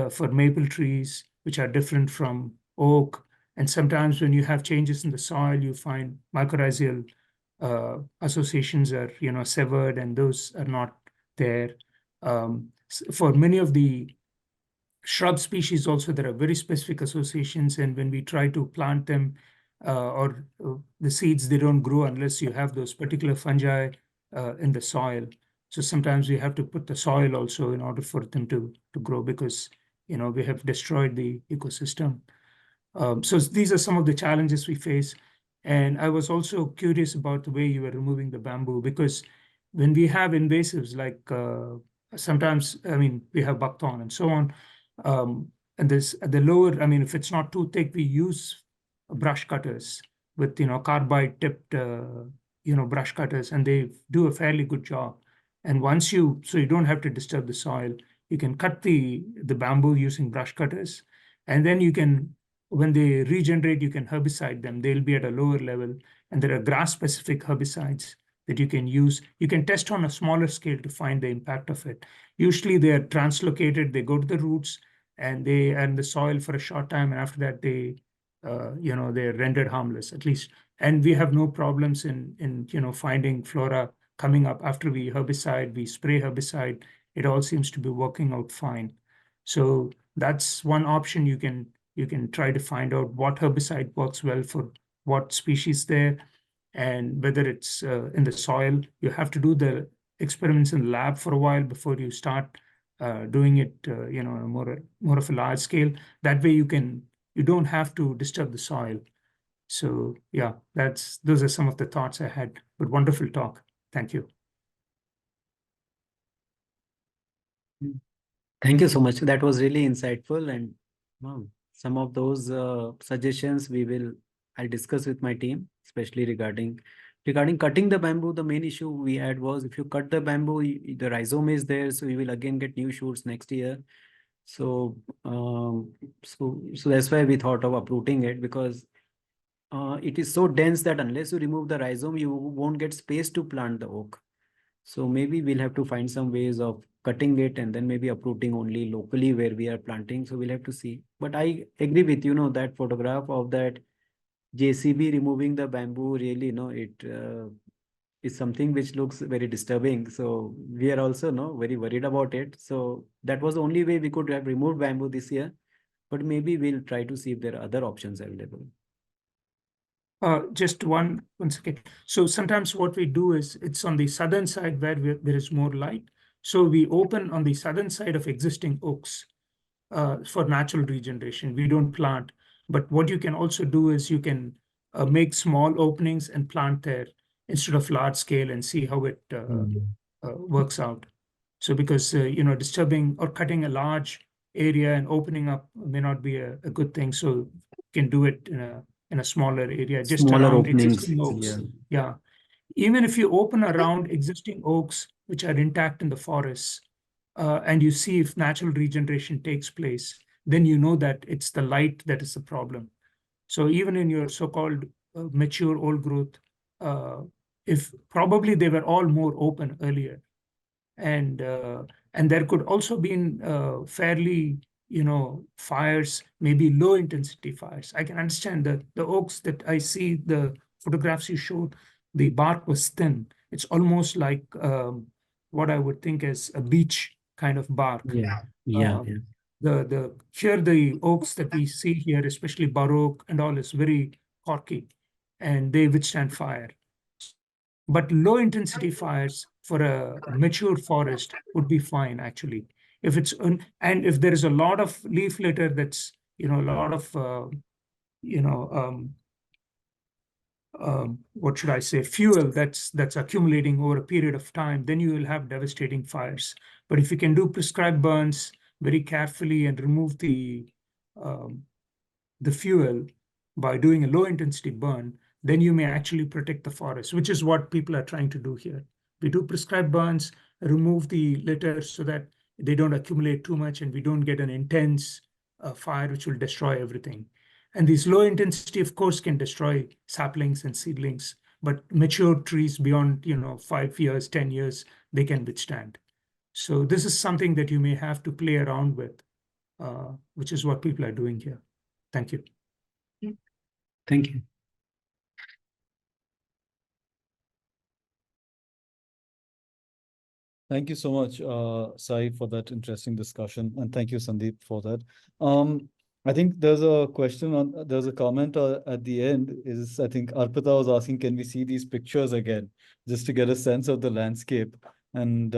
for maple trees, which are different from oak. And sometimes when you have changes in the soil, you find mycorrhizal associations are, severed, and those are not there. For many of the shrub species also, there are very specific associations, and when we try to plant them, or the seeds, they don't grow unless you have those particular fungi in the soil. So sometimes we have to put the soil also in order for them to grow, because we have destroyed the ecosystem. So these are some of the challenges we face. And I was also curious about the way you were removing the bamboo, because when we have invasives, like sometimes, we have buckthorn and so on, and this at the lower, if it's not too thick, we use brush cutters with, carbide tipped, brush cutters, and they do a fairly good job. And so you don't have to disturb the soil, you can cut the bamboo using brush cutters, and then you can, when they regenerate, you can herbicide them. They'll be at a lower level, and there are grass-specific herbicides that you can use. You can test on a smaller scale to find the impact of it. Usually they are translocated, they go to the roots, and they are in the soil for a short time, and after that they're rendered harmless, at least. And we have no problems in finding flora coming up after we spray herbicide. It all seems to be working out fine. So that's one option. You can try to find out what herbicide works well for what species there, and whether it's in the soil. You have to do the experiments in the lab for a while before you start doing it, more of a large scale. That way you don't have to disturb the soil. So yeah, those are some of the thoughts I had. But wonderful talk. Thank you. Thank you so much. That was really insightful, and some of those suggestions I'll discuss with my team, especially regarding cutting the bamboo. The main issue we had was, if you cut the bamboo, the rhizome is there, so you will again get new shoots next year. So that's why we thought of uprooting it, because it is so dense that unless you remove the rhizome, you won't get space to plant the oak. So maybe we'll have to find some ways of cutting it and then maybe uprooting only locally where we are planting. So we'll have to see. But I agree with that photograph of that JCB removing the bamboo. Really, it is something which looks very disturbing. So we are also very worried about it. So that was the only way we could have removed bamboo this year. But maybe we'll try to see if there are other options available. Just one second. So sometimes what we do is, it's on the southern side where there is more light. So we open on the southern side of existing oaks for natural regeneration. We don't plant. But what you can also do is you can make small openings and plant there instead of large scale, and see how it works out. So because, disturbing or cutting a large area and opening up may not be a good thing. So you can do it in a smaller area, just Smaller around openings, existing oaks. yeah. Even if you open around existing oaks, which are intact in the forests, and you see if natural regeneration takes place, then you know that it's the light that is the problem. So even in your so-called mature old growth, if probably they were all more open earlier, and there could also be fairly, fires, maybe low intensity fires. I can understand that the oaks that I see, the photographs you showed, the bark was thin. It's almost like what I would think as a beech kind of bark. Yeah. The oaks that we see here, especially Bur oak and all, is very corky, and they withstand fire. But low intensity fires for a mature forest would be fine, actually. If it's and if there is a lot of leaf litter, that's a lot of what should I say, fuel that's accumulating over a period of time, then you will have devastating fires. But if you can do prescribed burns very carefully and remove the fuel by doing a low intensity burn, then you may actually protect the forest, which is what people are trying to do here. We do prescribed burns, remove the litter so that they don't accumulate too much and we don't get an intense fire which will destroy everything. And these low intensity, of course, can destroy saplings and seedlings, but mature trees beyond 5 years, 10 years, they can withstand. So this is something that you may have to play around with, which is what people are doing here. Thank you. Thank you. Thank you so much, Sai, for that interesting discussion, and thank you, Sandeep, for that. I think there's a question there's a comment at the end. I think Arpita was asking, can we see these pictures again, just to get a sense of the landscape? And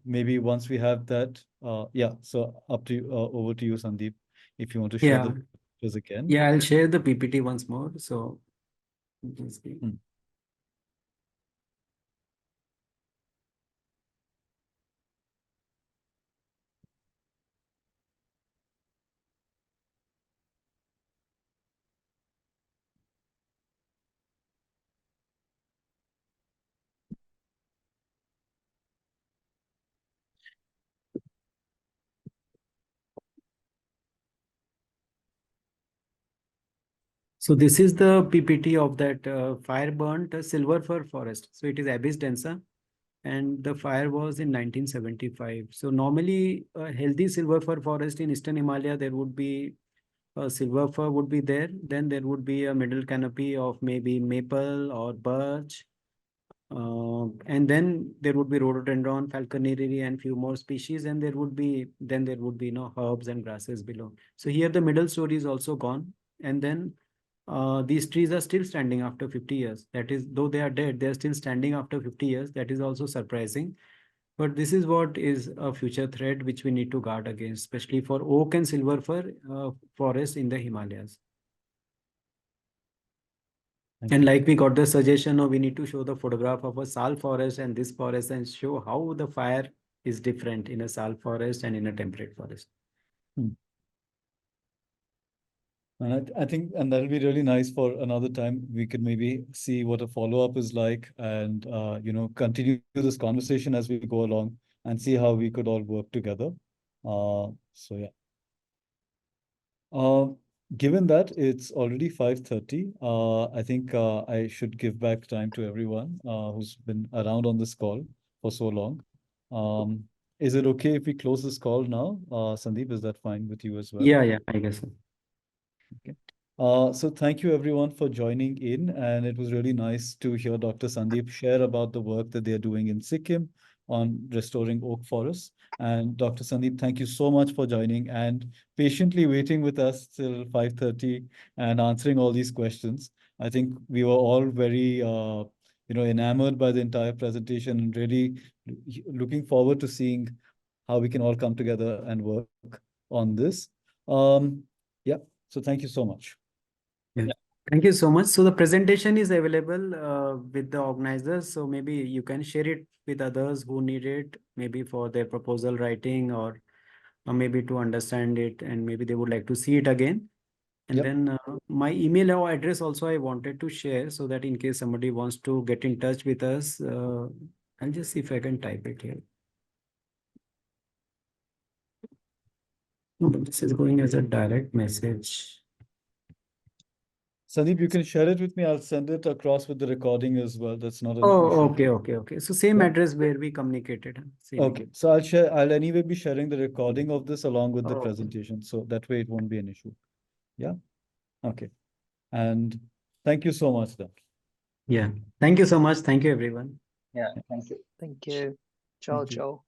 maybe once we have that, yeah. So over to you, Sandeep, if you want to share the pictures again. Yeah, I'll share the PPT once more. So. So this is the PPT of that fire burnt silver fir forest. So it is Abyss densa, and the fire was in 1975. So normally a healthy silver fir forest in Eastern Himalaya, there would be silver fir would be there. Then there would be a middle canopy of maybe maple or birch. And then there would be rhododendron, falconeri, and few more species. And there would be herbs and grasses below. So here the middle story is also gone. And then these trees are still standing after 50 years. That is, though they are dead, they are still standing after 50 years. That is also surprising. But this is what is a future threat which we need to guard against, especially for oak and silver fir forests in the Himalayas. And like we got the suggestion of we need to show the photograph of a sal forest and this forest and show how the fire is different in a sal forest and in a temperate forest. And I think, and that'll be really nice for another time. We could maybe see what a follow-up is like and, continue this conversation as we go along and see how we could all work together. So yeah. Given that it's already 5:30, I think I should give back time to everyone who's been around on this call for so long. Is it okay if we close this call now? Sandeep, is that fine with you as well? Yeah, I guess so. Okay. So thank you everyone for joining in, and it was really nice to hear Dr. Sandeep share about the work that they're doing in Sikkim on restoring oak forests. And Dr. Sandeep, thank you so much for joining and patiently waiting with us till 5:30 and answering all these questions. I think we were all very, enamored by the entire presentation and really looking forward to seeing how we can all come together and work on this. Yeah, so thank you so much. Yeah. Thank you so much. So the presentation is available with the organizers. So maybe you can share it with others who need it, maybe for their proposal writing or maybe to understand it, and maybe they would like to see it again. And then my email or address also I wanted to share so that in case somebody wants to get in touch with us, I'll just see if I can type it here. No, but this is going as a direct message. Sandeep, you can share it with me. I'll send it across with the recording as well. That's not an issue. Okay. So same address where we communicated. Okay. So I'll anyway be sharing the recording of this along with the presentation. So that way it won't be an issue. Yeah. Okay. And thank you so much then. Yeah. Thank you so much. Thank you, everyone. Yeah. Thank you. Thank you. Ciao, ciao.